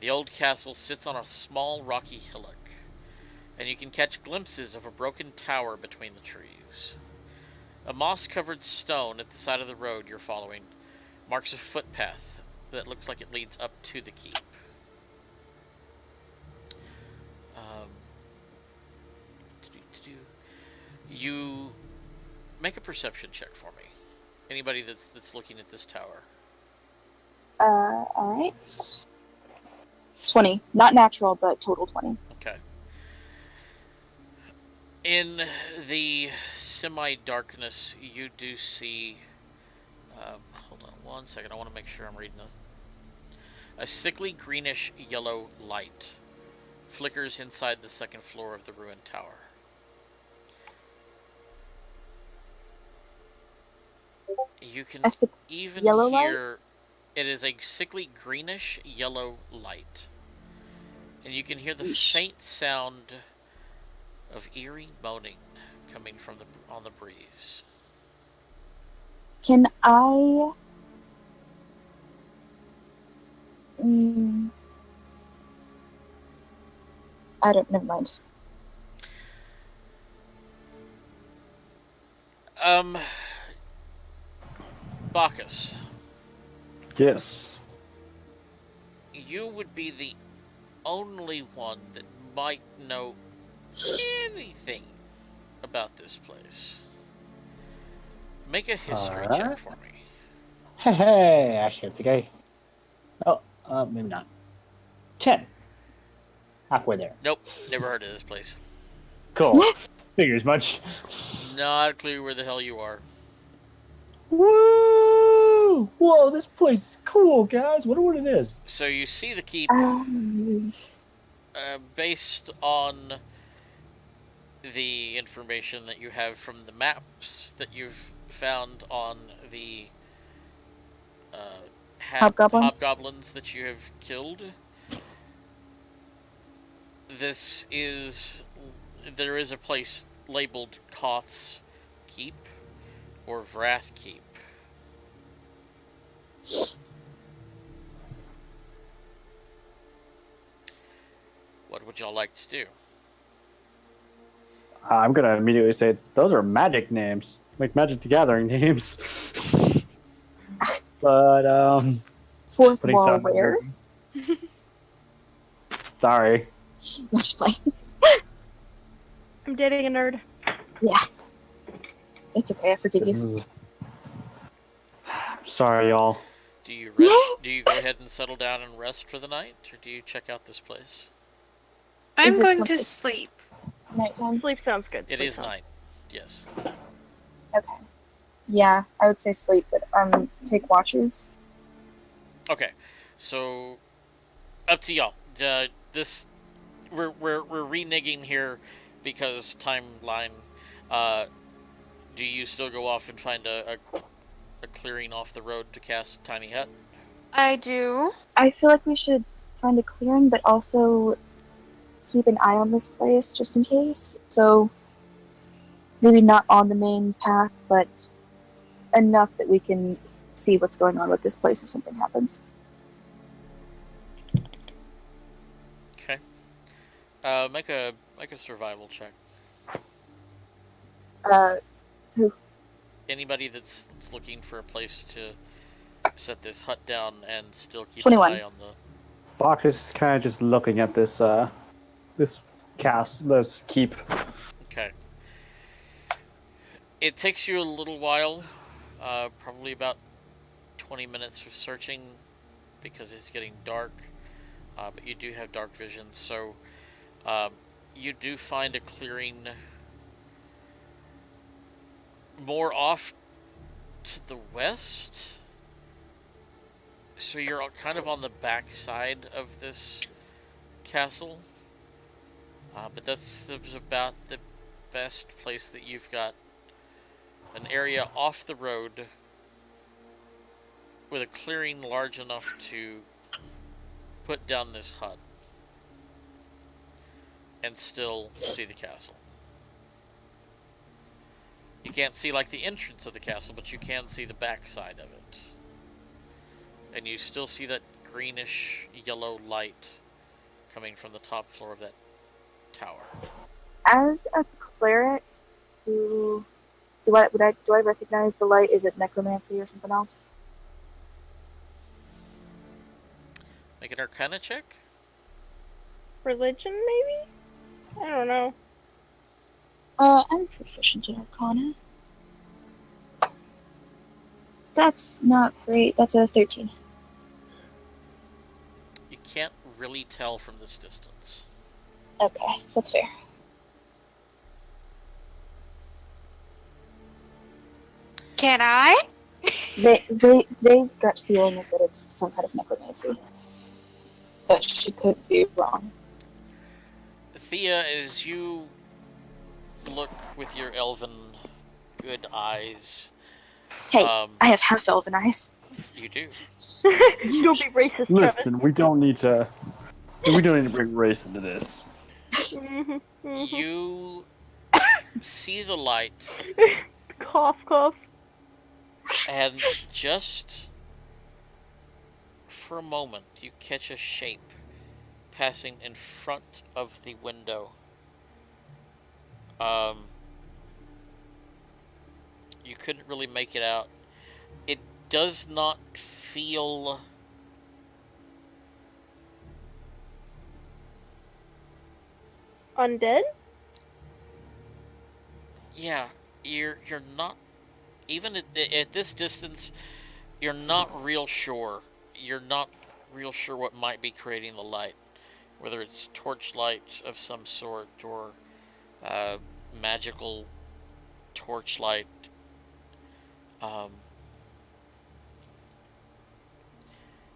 The old castle sits on a small rocky hillock, and you can catch glimpses of a broken tower between the trees. A moss-covered stone at the side of the road you're following marks a footpath that looks like it leads up to the keep. You make a perception check for me. Anybody that's looking at this tower. Alright. 20. Not natural, but total 20. Okay. In the semi-darkness, you do see... hold on one second, I want to make sure I'm reading this. A sickly greenish-yellow light flickers inside the second floor of the ruined tower. You can even yellow light? hear It is a sickly greenish yellow light. And you can hear the faint sound of eerie moaning coming from on the breeze. Can I... I don't... Never mind. Bacchus. Yes. You would be the only one that might know anything about this place. Make a history check for me. Hey, actually, I think maybe not. 10. Halfway there. Nope, never heard of this place. Cool. Figures much. Not a clue where the hell you are. Woo! Whoa, this place is cool, guys. Wonder what it is. So you see the keep based on the information that you have from the maps that you've found on the hobgoblins that you have killed. There is a place labeled Koth's Keep or Vrath Keep. What would y'all like to do? I'm gonna immediately say those are magic names, like Magic the Gathering names. But Fourth wall where? Sorry. I'm dating a nerd. Yeah. It's okay, I forgive you. Sorry, y'all. Do you rest, do you go ahead and settle down and rest for the night, or do you check out this place? I'm going to sleep. Nighttime? Sleep sounds good. It is night. Yes. Okay. Yeah, I would say sleep, but take watches. Okay, so up to y'all. We're reneging here because timeline. Do you still go off and find a clearing off the road to cast Tiny Hut? I do. I feel like we should find a clearing, but also keep an eye on this place just in case. So maybe not on the main path, but enough that we can see what's going on with this place if something happens. Okay. Make a survival check. Who? Anybody that's looking for a place to set this hut down and still keep 21. an eye on the... Bacchus is kind of just looking at this this keep. Okay. It takes you a little while, probably about 20 minutes of searching because it's getting dark, but you do have dark vision, so you do find a clearing more off to the west. So you're kind of on the back side of this castle. But that's about the best place that you've got. An area off the road with a clearing large enough to put down this hut and still see the castle. You can't see like the entrance of the castle, but you can see the back side of it. And you still see that greenish yellow light coming from the top floor of that tower. As a cleric, do I recognize the light? Is it necromancy or something else? Make an Arcana check? Religion, maybe? I don't know. I'm proficient in Arcana. That's not great. That's a 13. You can't really tell from this distance. Okay, that's fair. Can I? Vay's gut feeling is that it's some kind of necromancy. But she could be wrong. Thea, as you look with your elven good eyes... Hey, I have half elven eyes. You do. Don't be racist, Travis. Listen, we don't need to bring race into this. You see the light, Cough, cough. and just for a moment, you catch a shape passing in front of the window. You couldn't really make it out. It does not feel Undead? yeah, you're not even at this distance, you're not real sure. You're not real sure what might be creating the light. Whether it's torchlight of some sort or magical torchlight.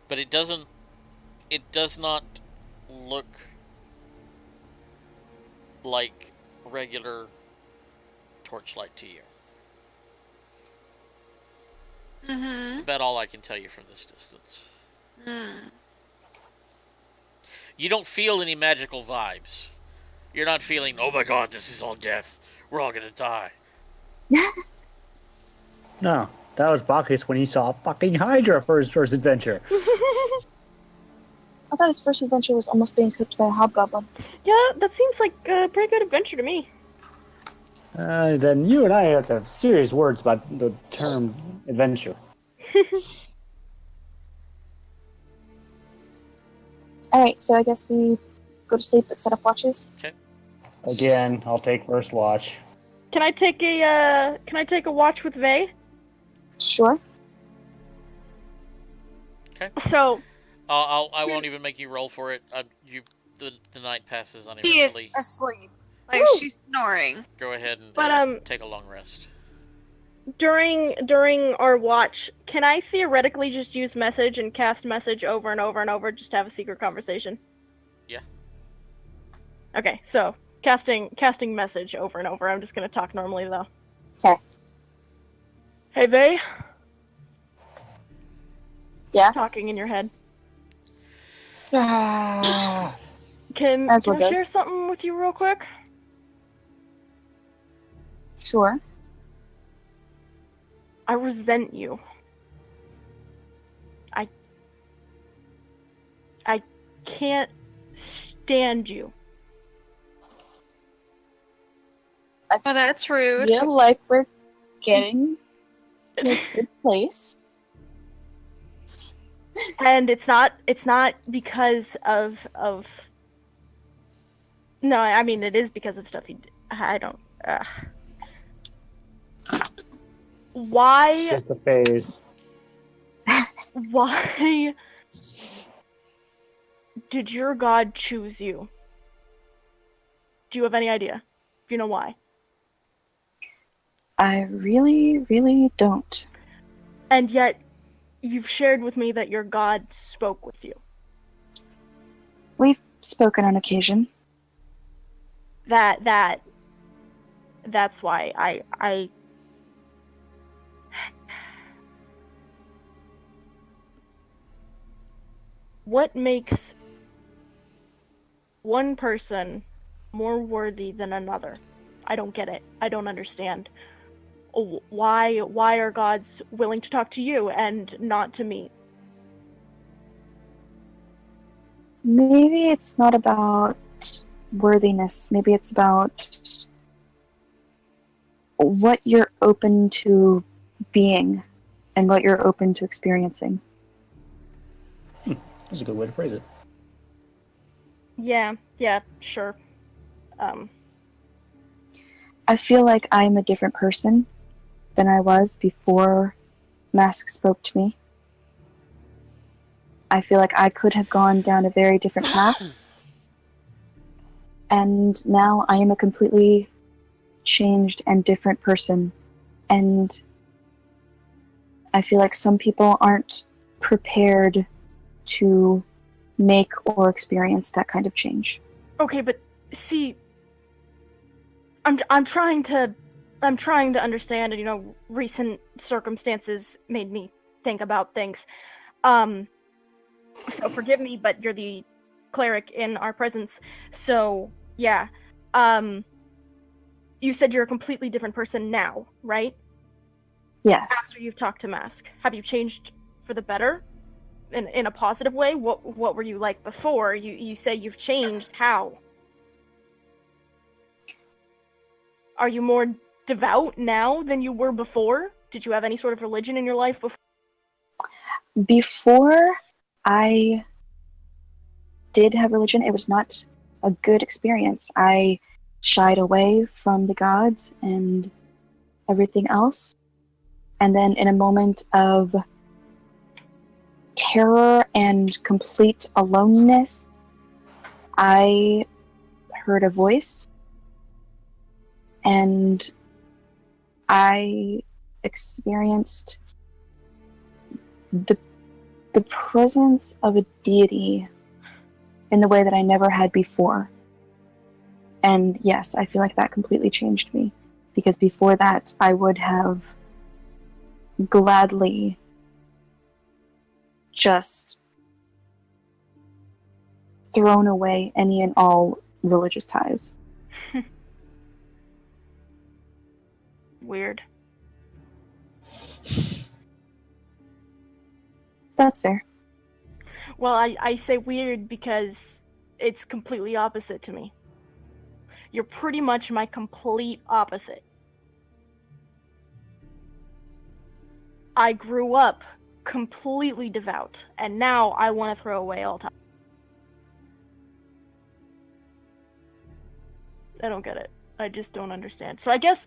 But it does not look like regular torchlight to you. It's about all I can tell you from this distance. You don't feel any magical vibes. You're not feeling, oh my god, this is all death. We're all gonna die. No, that was Bacchus when he saw a fucking Hydra for his first adventure. I thought his first adventure was almost being cooked by a hobgoblin. Yeah, that seems like a pretty good adventure to me. Then you and I have to have serious words about the term adventure. Alright, so I guess we go to sleep but set up watches. Okay. Again, I'll take first watch. Can I take a watch with Vey? Sure. Okay. So I won't even make you roll for it. The night passes He is uneventfully. asleep. Like, she's snoring. Go ahead and But, take a long rest. during our watch, can I theoretically just use message and cast message over and over and over just to have a secret conversation? Yeah. Okay, so casting message over and over. I'm just gonna talk normally though. Okay. Hey Vey. Yeah. Talking in your head. Ah. Can That's I what does. share something with you real quick? Sure. I resent you. I can't stand you. Oh, that's rude. Feel like we're getting to a good place. And it's not because of no, I mean it is because of stuff you did. I don't why It's just a phase. why did your god choose you? Do you have any idea? Do you know why? I really, really don't. And yet you've shared with me that your god spoke with you. We've spoken on occasion. That's why I what makes one person more worthy than another? I don't get it. I don't understand. Why are gods willing to talk to you and not to me? Maybe it's not about worthiness. Maybe it's about what you're open to being and what you're open to experiencing. That's a good way to phrase it. Yeah, sure. I feel like I'm a different person than I was before Mask spoke to me. I feel like I could have gone down a very different path. And now I am a completely changed and different person. And I feel like some people aren't prepared to make or experience that kind of change. Okay, but see, I'm trying to understand, and recent circumstances made me think about things. So forgive me, but you're the cleric in our presence. So yeah, you said you're a completely different person now, right? Yes. After you've talked to Mask, have you changed for the better? In a positive way? What were you like before? You say you've changed. How? Are you more devout now than you were before? Did you have any sort of religion in your life before? Before I did have religion, it was not a good experience. I shied away from the gods and everything else. And then in a moment of terror and complete aloneness, I heard a voice, and I experienced the presence of a deity in the way that I never had before. And yes, I feel like that completely changed me, because before that I would have gladly just thrown away any and all religious ties. Weird. That's fair. Well, I say weird because it's completely opposite to me. You're pretty much my complete opposite. I grew up completely devout, and now I want to throw away all time. I don't get it. I just don't understand. So I guess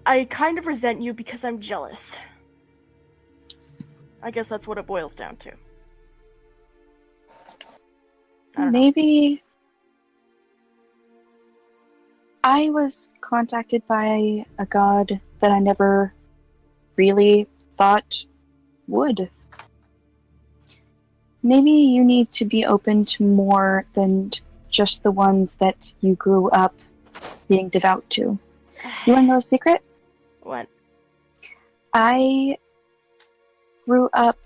I kind of resent you because I'm jealous. I guess that's what it boils down to. Maybe I was contacted by a god that I never really thought would. Maybe you need to be open to more than just the ones that you grew up being devout to. You want to know a secret? What? I grew up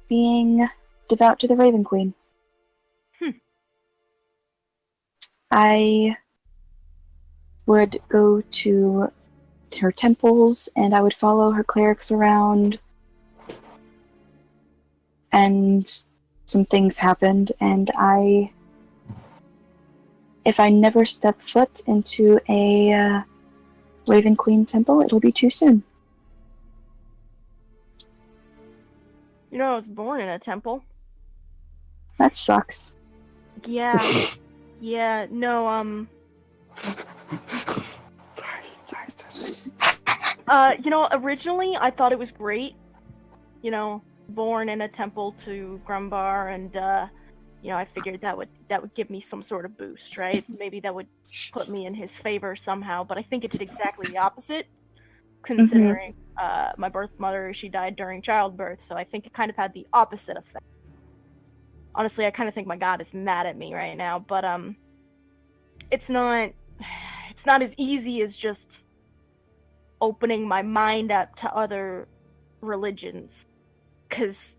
being devout to the Raven Queen. I would go to her temples and I would follow her clerics around, and some things happened, and if I never step foot into a Raven Queen temple, it'll be too soon. You know, I was born in a temple. That sucks. Yeah. Yeah, no, you know, originally I thought it was great. You know, born in a temple to Grumbar, and you know, I figured that would give me some sort of boost, right? Maybe that would put me in his favor somehow, but I think it did exactly the opposite, considering my birth mother, she died during childbirth, so I think it kind of had the opposite effect. Honestly, I kind of think my god is mad at me right now, but it's not as easy as just opening my mind up to other religions, because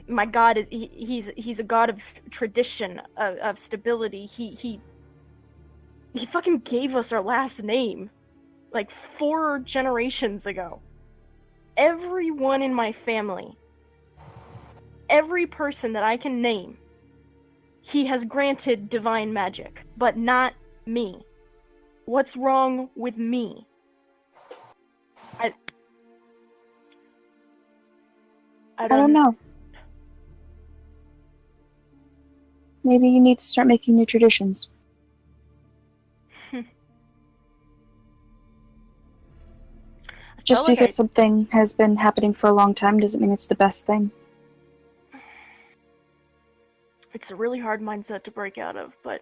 my god is he's a god of tradition, of stability. He fucking gave us our last name like 4 generations ago. Everyone in my family, every person that I can name, he has granted divine magic, but not me. What's wrong with me? I don't know. Maybe you need to start making new traditions. Just because something has been happening for a long time doesn't mean it's the best thing. It's a really hard mindset to break out of, but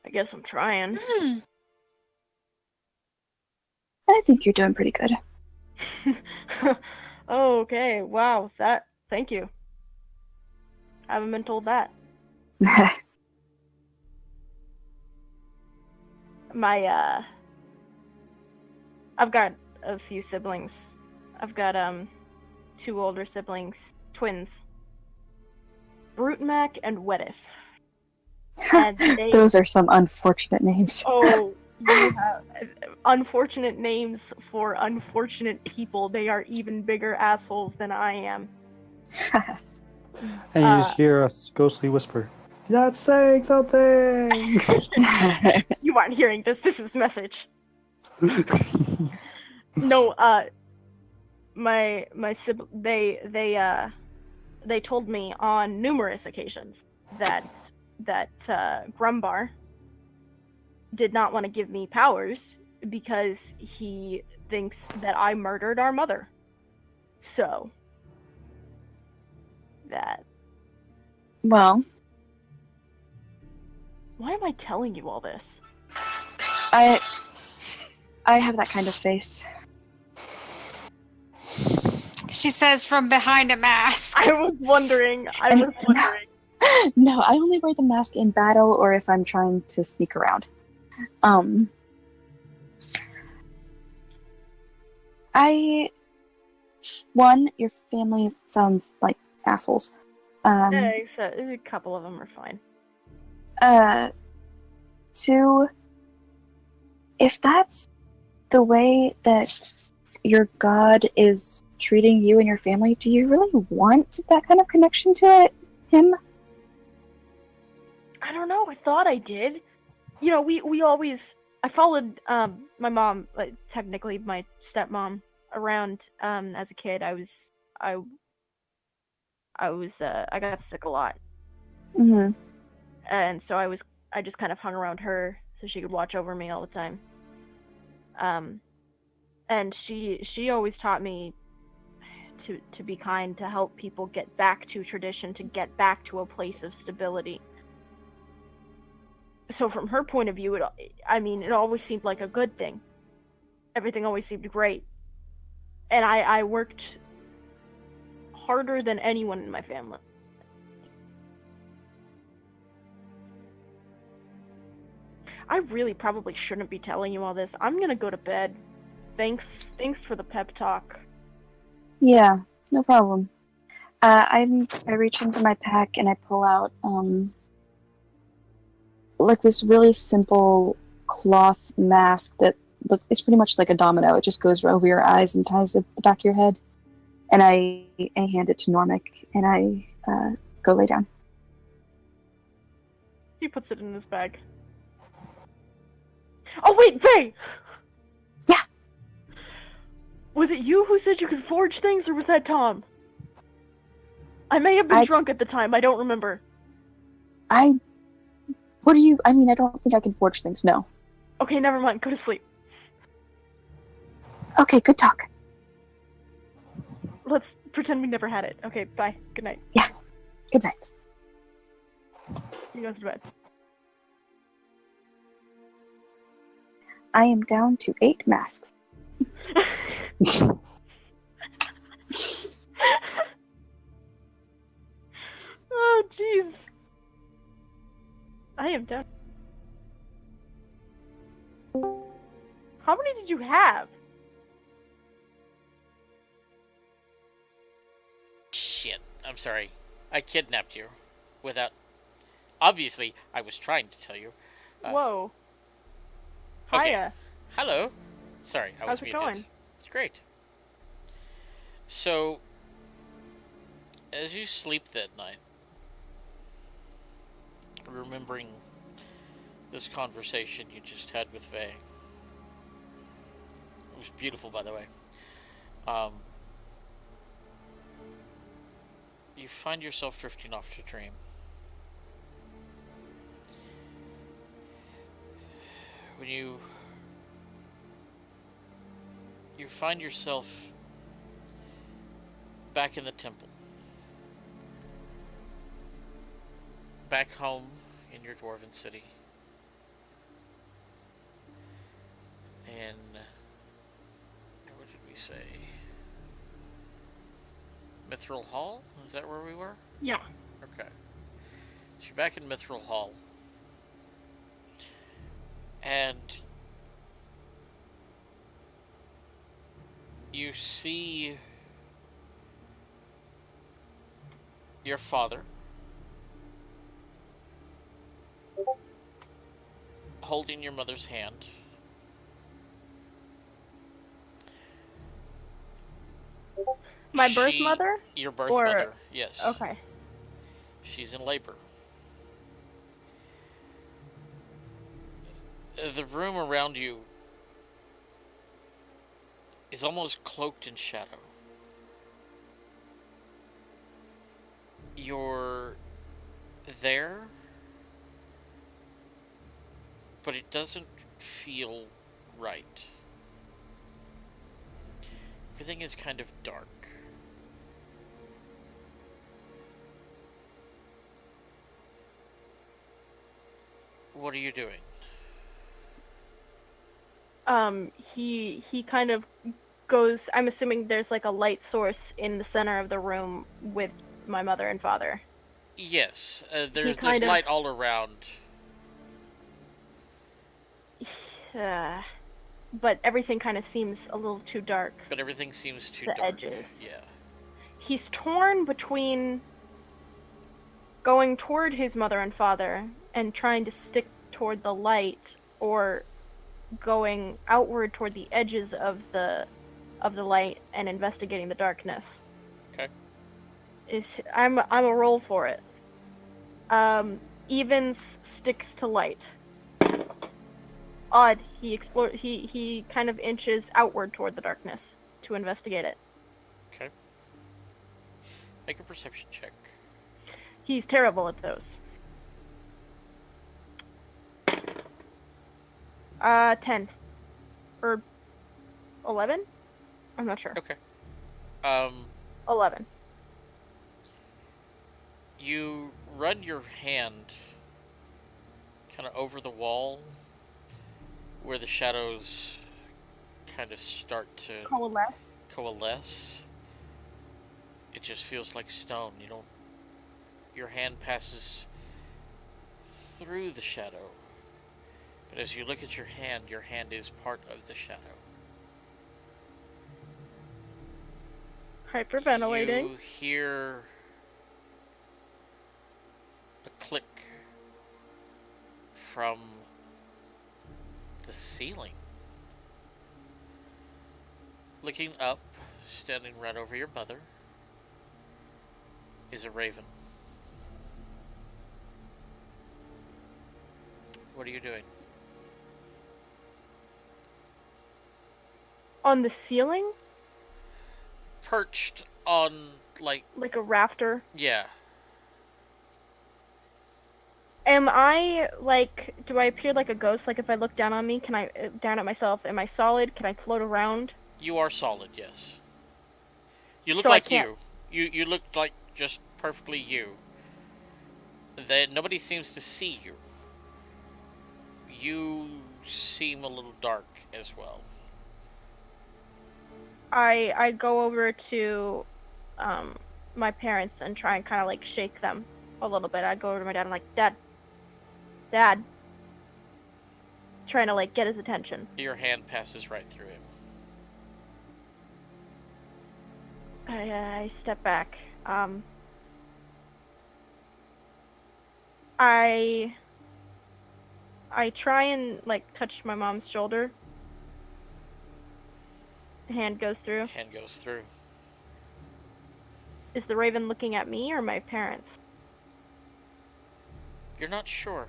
I guess I'm trying. I think you're doing pretty good. Oh, okay. Wow. Thank you. I haven't been told that. I've got a few siblings. I've got 2 older siblings, twins. Brutemac and Wedith. And Those are some unfortunate names. Oh, you have unfortunate names for unfortunate people. They are even bigger assholes than I am. And you just hear a ghostly whisper, "That's saying something!" You aren't hearing this. This is message. No, my they told me on numerous occasions that Grumbar did not want to give me powers because he thinks that I murdered our mother. So that. Well, why am I telling you all this? I have that kind of face. She says from behind a mask. I was wondering. No, I only wear the mask in battle or if I'm trying to sneak around. Your family sounds like assholes. Except a couple of them are fine. 2, if that's the way that your god is treating you and your family, do you really want that kind of connection to him? I don't know. I thought I did. You know, we always. I followed my mom, like, technically my stepmom, around as a kid. I got sick a lot. Mm-hmm. And so I just kind of hung around her so she could watch over me all the time. And she always taught me to be kind, to help people get back to tradition, to get back to a place of stability. So from her point of view, it always seemed like a good thing. Everything always seemed great. And I worked harder than anyone in my family. I really probably shouldn't be telling you all this. I'm gonna go to bed. Thanks for the pep talk. Yeah, no problem. I reach into my pack and I pull out like this really simple cloth mask that it's pretty much like a domino. It just goes over your eyes and ties at the back of your head. And I hand it to Normic and I go lay down. He puts it in his bag. Oh wait, Faye! Yeah. Was it you who said you could forge things, or was that Tom? I may have been drunk at the time. I don't remember. I don't think I can forge things, no. Okay, never mind. Go to sleep. Okay, good talk. Let's pretend we never had it. Okay, bye. Good night. Yeah. Good night. He goes to bed. I am down to 8 masks. Oh, jeez. I am down. How many did you have? Shit. I'm sorry. I kidnapped you. Without... Obviously, I was trying to tell you. Whoa. Okay. Hiya. Hello. Sorry, I was How's it muted. going? It's great. So, as you sleep that night, remembering this conversation you just had with Faye, it was beautiful, by the way. You find yourself drifting off to dream. When you find yourself back in the temple, back home in your dwarven city, and what did we say? Mithril Hall? Is that where we were? Yeah. Okay. So you're back in Mithril Hall. And You see your father holding your mother's hand. My birth mother? Your birth Or... mother, yes. Okay. She's in labor. The room around you is almost cloaked in shadow. You're there, but it doesn't feel right. Everything is kind of dark. What are you doing? He kind of goes, I'm assuming there's like a light source in the center of the room with my mother and father. Yes, there's light all around. But everything kind of seems a little too dark. But everything seems too dark. dark. The edges. Yeah. He's torn between going toward his mother and father and trying to stick toward the light, or going outward toward the edges of the light and investigating the darkness. Okay. I'm a roll for it. Evens sticks to light. Odd, he kind of inches outward toward the darkness to investigate it. Okay. Make a perception check. He's terrible at those. 10. Or 11? I'm not sure. Okay. 11. You run your hand kind of over the wall where the shadows kind of start to coalesce. It just feels like stone. Your hand passes through the shadow. But as you look at your hand is part of the shadow. Hyperventilating. You hear a click from the ceiling. Looking up, standing right over your mother, is a raven. What are you doing? On the ceiling? Perched on, like a rafter? Yeah. Am I, do I appear like a ghost? Like, if I look down on me, down at myself, am I solid? Can I float around? You are solid, yes. You look So like you. You look like just perfectly you. Nobody seems to see you. You seem a little dark as well. I go over to my parents and try and kind of shake them a little bit. I go over to my dad and Dad, trying to get his attention. Your hand passes right through him. I step back. I try and touch my mom's shoulder. Hand goes through. Hand goes through. Is the raven looking at me or my parents? You're not sure.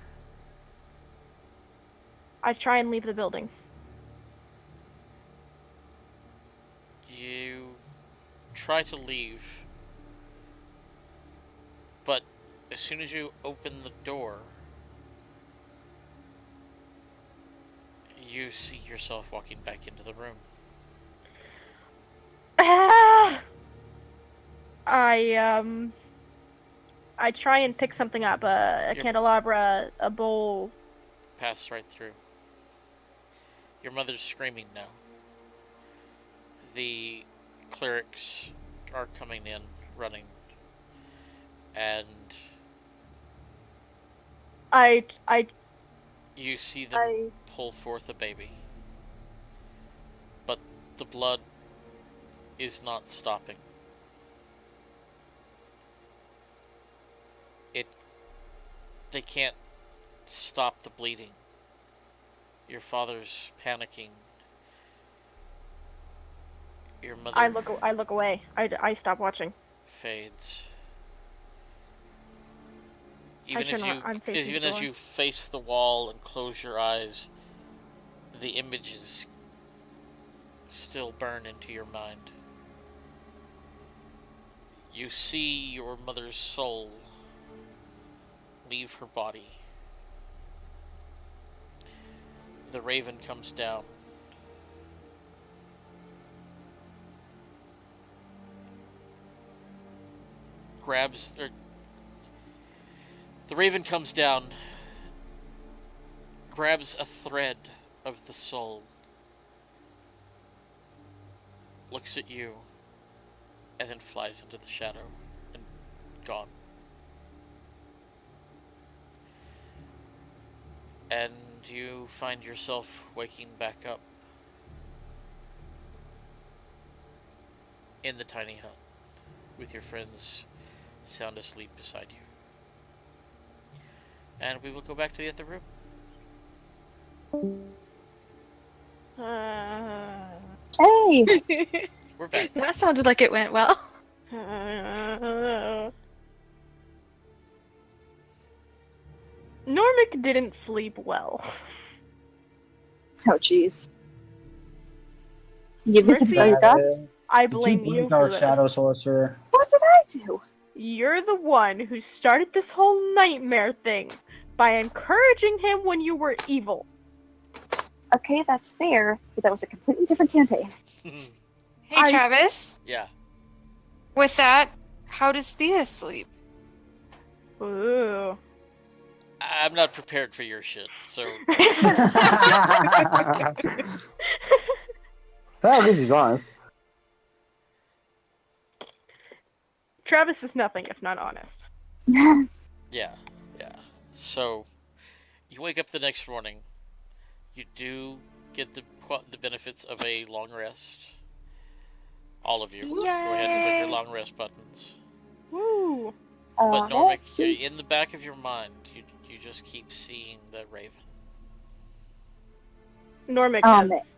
I try and leave the building. You try to leave, but as soon as you open the door, you see yourself walking back into the room. I try and pick something up, a candelabra, a bowl. Pass right through. Your mother's screaming now. The clerics are coming in, running, and you see them pull forth a baby, but the blood is not stopping. They can't stop the bleeding. Your father's panicking. Your mother I look away. I stop watching. fades. I'm facing Even the as door. you face the wall and close your eyes, the images still burn into your mind. You see your mother's soul leave her body. The raven comes down. The raven comes down, grabs a thread of the soul, looks at you, and then flies into the shadow and gone. And you find yourself waking back up in the tiny hut with your friends sound asleep beside you. And we will go back to the other room. Hey! We're back. That sounded like it went well. Normic didn't sleep well. Oh, jeez. Give this a Mercy? God. I Did blame you you blink for our this. shadow sorcerer? What did I do? You're the one who started this whole nightmare thing by encouraging him when you were evil. Okay, that's fair, but that was a completely different campaign. Hey, Travis. Yeah. With that, how does Thea sleep? Ooh. I'm not prepared for your shit, so... Well, at least he's honest. Travis is nothing if not honest. Yeah. So, you wake up the next morning. You do get the benefits of a long rest. All of you. Go ahead and click your long rest buttons. Woo! But Normic, in the back of your mind, you just keep seeing the raven. Normic has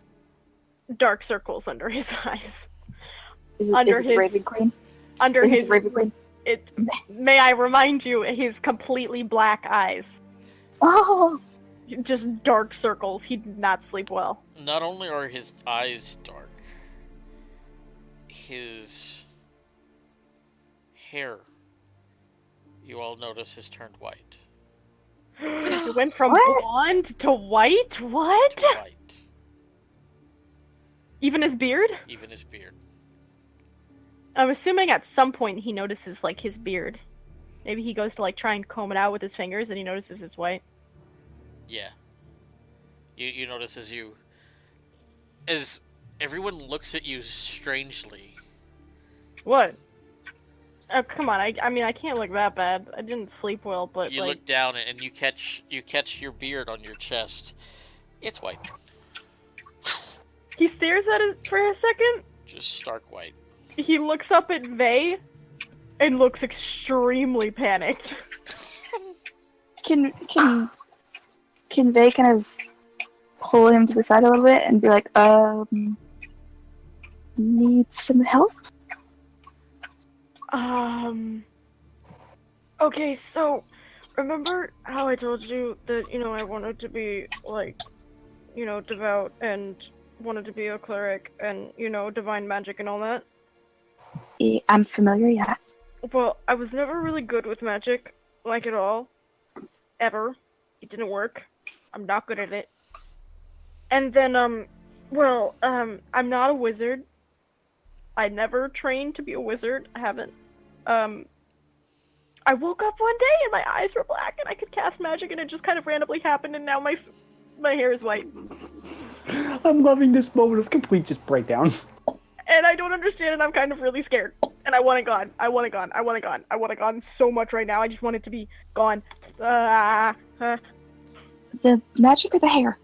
dark circles under his eyes. Is it the Raven Queen? Under Is it his the Raven Queen? May I remind you, his completely black eyes. Oh! Just dark circles. He did not sleep well. Not only are his eyes dark, his hair, you all notice, has turned white. It went from blonde to white? What? To white. Even his beard? Even his beard. I'm assuming at some point he notices, like, his beard. Maybe he goes to, like, try and comb it out with his fingers and he notices it's white. Yeah. You notice as everyone looks at you strangely. What? Oh, come on. I mean, I can't look that bad. I didn't sleep well, but, You look down and you catch your beard on your chest. It's white. He stares at it for a second. Just stark white. He looks up at Vey and looks extremely panicked. Can Vey kind of pull him to the side a little bit and be like, need some help? Okay, so, remember how I told you that, I wanted to be, like, devout and wanted to be a cleric and, divine magic and all that? I'm familiar, yeah. Well, I was never really good with magic, like, at all. Ever. It didn't work. I'm not good at it. And then, I'm not a wizard. I never trained to be a wizard. I haven't. I woke up one day and my eyes were black and I could cast magic and it just kind of randomly happened and now my hair is white. I'm loving this moment of complete just breakdown. And I don't understand and I'm kind of really scared. And I want it gone. I want it gone. I want it gone. I want it gone so much right now. I just want it to be gone. The magic or the hair?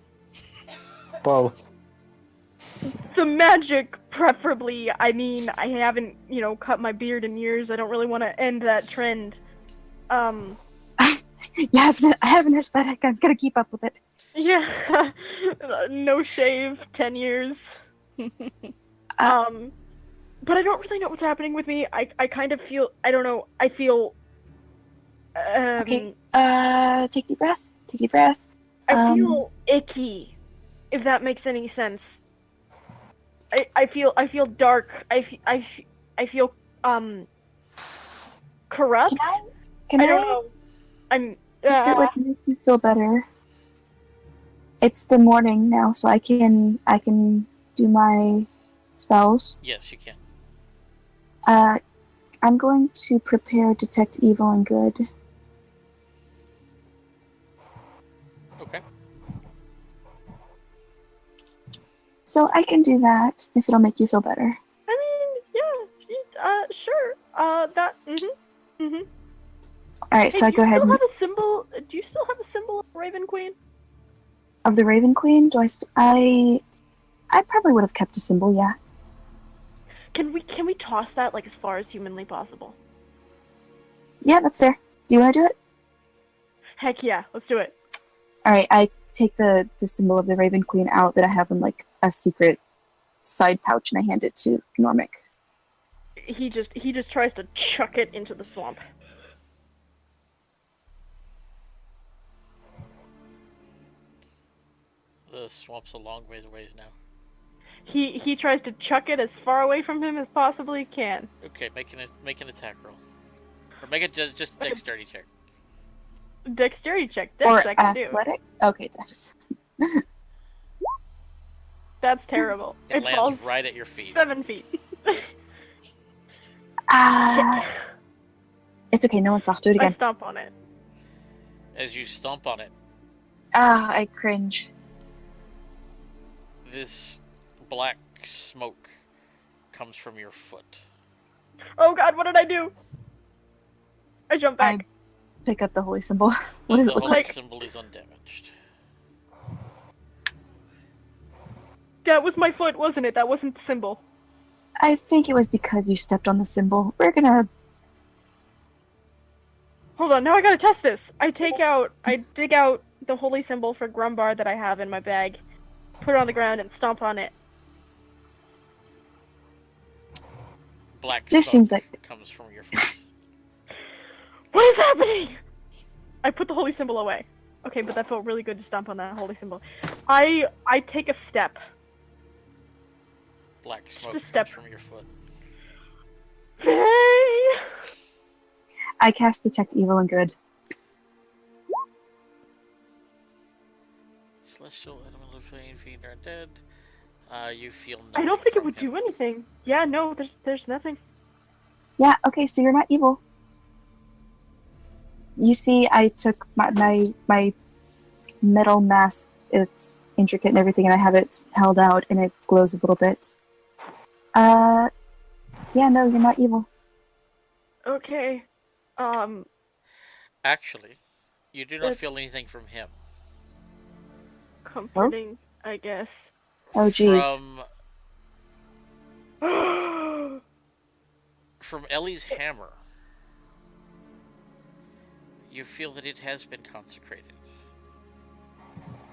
Both. The magic, preferably. I mean, I haven't, cut my beard in years. I don't really want to end that trend. I have an aesthetic. I'm gonna keep up with it. Yeah. No shave, 10 years. But I don't really know what's happening with me. I kind of feel, I don't know, I feel... Okay, take a deep breath. Take a deep breath. I feel icky, if that makes any sense. I feel dark. I feel corrupt. Can I don't know. I'm. If it would make you feel better, it's the morning now, so I can do my spells. Yes, you can. I'm going to prepare detect evil and good. Okay. So I can do that if it'll make you feel better. I mean, yeah, sure. All right, so I go ahead. Do you still have a symbol of Raven Queen? Of the Raven Queen? I probably would have kept a symbol, yeah. Can we toss that as far as humanly possible? Yeah, that's fair. Do you want to do it? Heck yeah, let's do it. All right, I take the symbol of the Raven Queen out that I have in a secret side pouch, and I hand it to Normic. He just tries to chuck it into the swamp. The swamp's a long ways away now. He tries to chuck it as far away from him as possibly can. Okay, make an attack roll, or make it just dexterity check. Dexterity check. Or Dex I can do. athletic? Okay, Dex. That's terrible. It lands falls right at your feet. 7 feet. It's okay, no one saw. Do it again. I stomp on it. As you stomp on it, I cringe. this black smoke comes from your foot. Oh god, what did I do? I jump back. Pick up the holy symbol. What does it look like? The symbol is undamaged. That was my foot, wasn't it? That wasn't the symbol. I think it was because you stepped on the symbol. We're gonna... Hold on, now I gotta test this. I dig out the holy symbol for Grumbar that I have in my bag, put it on the ground, and stomp on it. Black This smoke seems like... comes from your foot. What is happening? I put the holy symbol away. Okay, but that felt really good to stomp on that holy symbol. I take a step. Black smoke Just a step. comes from your foot. Hey! I cast Detect Evil and Good. Celestial elemental fiend are dead. You feel nothing. I don't think it would from him. do anything. Yeah, no, there's nothing. Yeah, okay, so you're not evil. You see, I took my metal mask, it's intricate and everything, and I have it held out, and it glows a little bit. Yeah, no, you're not evil. Okay. Actually, you do not feel anything from him. Comforting, I guess. Oh, jeez. From Ellie's hammer, you feel that it has been consecrated.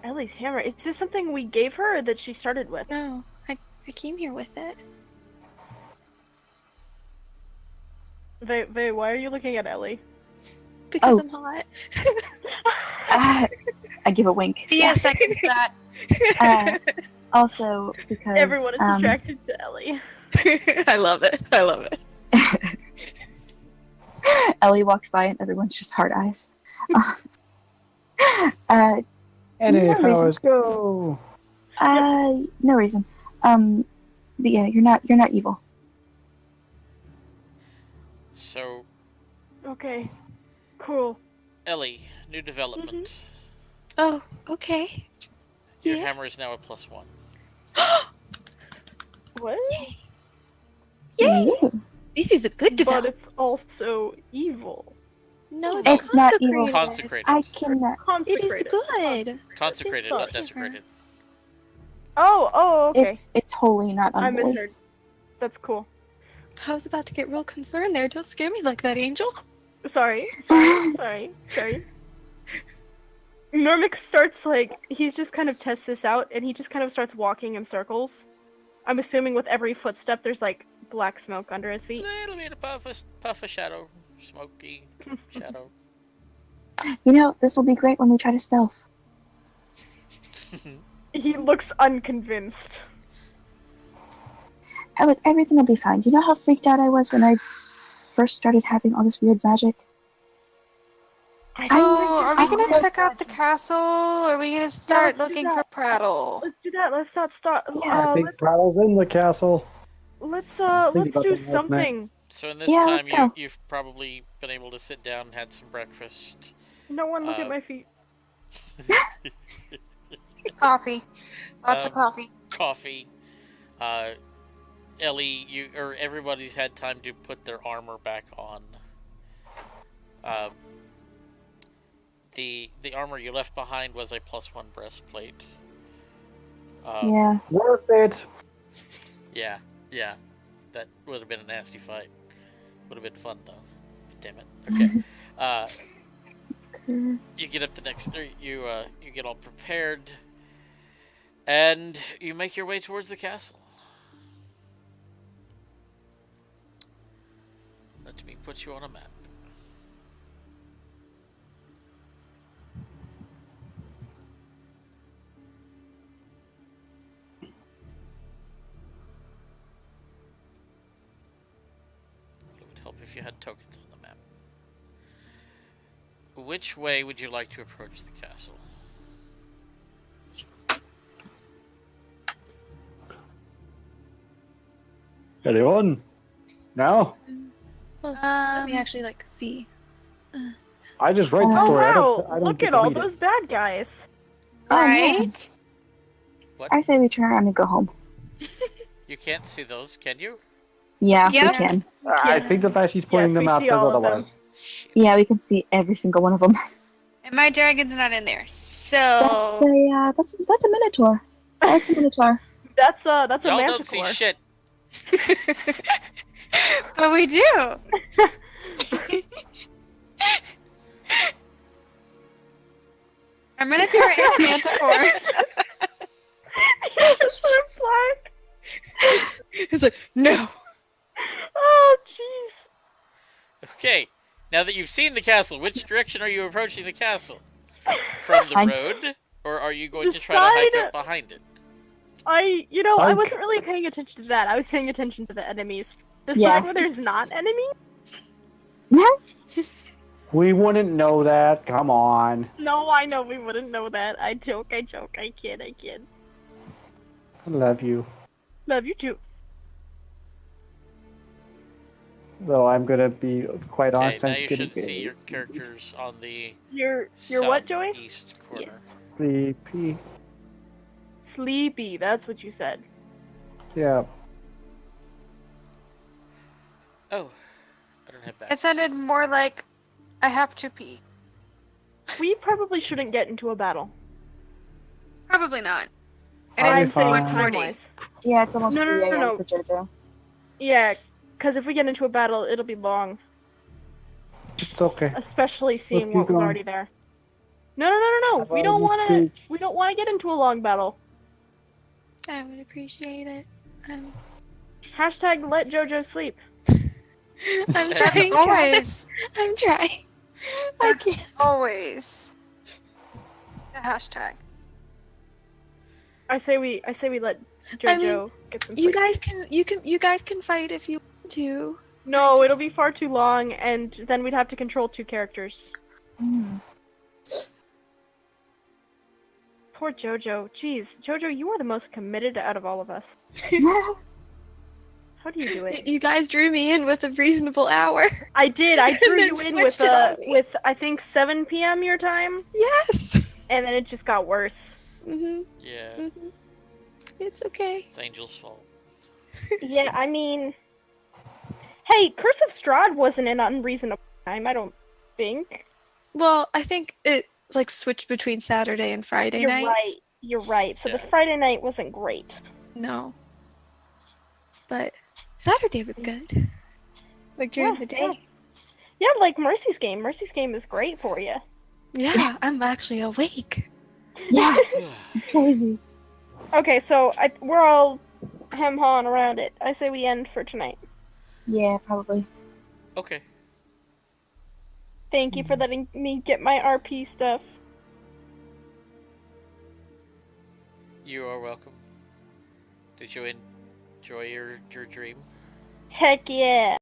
Ellie's hammer. Is this something we gave her or that she started with? No, I came here with it. Vay, why are you looking at Ellie? Because I'm hot. I give a wink. Yeah, seconds that. Also, because... Everyone is attracted to Ellie. I love it. I love it. Ellie walks by and everyone's just hard eyes. Anyhow, no reason. let's go. No reason. But yeah, you're not evil. So, Okay. Cool. Ellie, new development. Oh, okay. Your Yeah. hammer is now a +1. What? Yay! Yay! Ooh. This is a good But development. it's also evil. No, It's not evil. Consecrated. I can... It is good. Consecrated, It's not not. desecrated. Oh, okay. It's wholly not I unholy. misheard. That's cool. I was about to get real concerned there. Don't scare me like that, Angel. Sorry. Normix starts he's just kind of tests this out, and he just kind of starts walking in circles. I'm assuming with every footstep, there's black smoke under his feet. A little bit of puff of shadow, smoky shadow. You know, this will be great when we try to stealth. He looks unconvinced. Hey, look, everything will be fine. You know how freaked out I was when I first started having all this weird magic? So, are we gonna check out the castle, or are we gonna start looking for Prattle? Let's do that. Let's not stop. I think Prattle's in the castle. Let's about do that last something. So in this Yeah, let's time, go. you've probably been able to sit down and had some breakfast. No one look at my feet. Coffee. Lots of coffee. Coffee. Ellie, everybody's had time to put their armor back on. The armor you left behind was a +1 breastplate. Yeah. Worth it. Yeah. That would have been a nasty fight. Would have been fun though. Damn it. Okay. You get up the next. You get all prepared, and you make your way towards the castle. Let me put you on a map. It would help if you had tokens on the map. Which way would you like to approach the castle? Anyone? Now? Well, let me actually see. I just write the Oh story. wow! I don't Look get at to all read it. those bad guys. Right? What? I say we turn around and go home. You can't see those, can you? Yeah, Yeah. we can. I think the fact she's pointing Yes, them we out see says all of them. otherwise. Yeah, we can see every single one of them. And my dragon's not in there, so... That's a minotaur. That's a minotaur. That's a Y'all manticore. don't see shit. But we do! I'm gonna turn a manticore. He just went black. It's like, no. Oh jeez. Okay, now that you've seen the castle, which direction are you approaching the castle? From the road, or are you going to try to hike up behind it? I Hike. wasn't really paying attention to that. I was paying attention to the enemies. The Yeah. side where there's not enemies? We wouldn't know that. Come on. No, I know we wouldn't know that. I joke, I kid. I love you. Love you too. Though I'm gonna be quite Okay, honest. now I'm you getting should see your characters on the You're what, Joey? southeast corner. sleepy. Sleepy, that's what you said. Yeah. Oh, I don't have It backs. sounded more like I have to pee. We probably shouldn't get into a battle. Probably not. It I'm is fine. 1:40. Yeah, it's almost No, 3 a.m. no. for JoJo. Yeah, because if we get into a battle, it'll be long. It's okay. Especially seeing keep what was going. already there. No. We don't want to. We don't want to get into a long battle. I would appreciate it. Hashtag let JoJo sleep. I'm trying. Always. I'm trying. I That's can't. always the hashtag. I say we let JoJo get some sleep. You guys can fight if you want to. No, it'll be far too long, and then we'd have to control 2 characters. Poor JoJo. Jeez, JoJo, you are the most committed out of all of us. How do you do it? You guys drew me in with a reasonable hour. I did. I drew then you in switched it on me. with I think 7 p.m. your time, Yes. and then it just got worse. Yeah, It's okay. it's Angel's fault. Yeah, I mean, hey, Curse of Strahd wasn't an unreasonable time. I don't think. Well, I think it switched between Saturday and Friday You're nights. right. You're right. So the Yeah. Friday night wasn't great. No. But Saturday was good. Like during the day. Yeah, like Mercy's game. Mercy's game is great for you. Yeah, I'm actually awake. Yeah, it's crazy. Okay, so we're all hem-hawing around it. I say we end for tonight. Yeah, probably. Okay. Thank you for letting me get my RP stuff. You are welcome. Did you enjoy your dream? Heck yeah.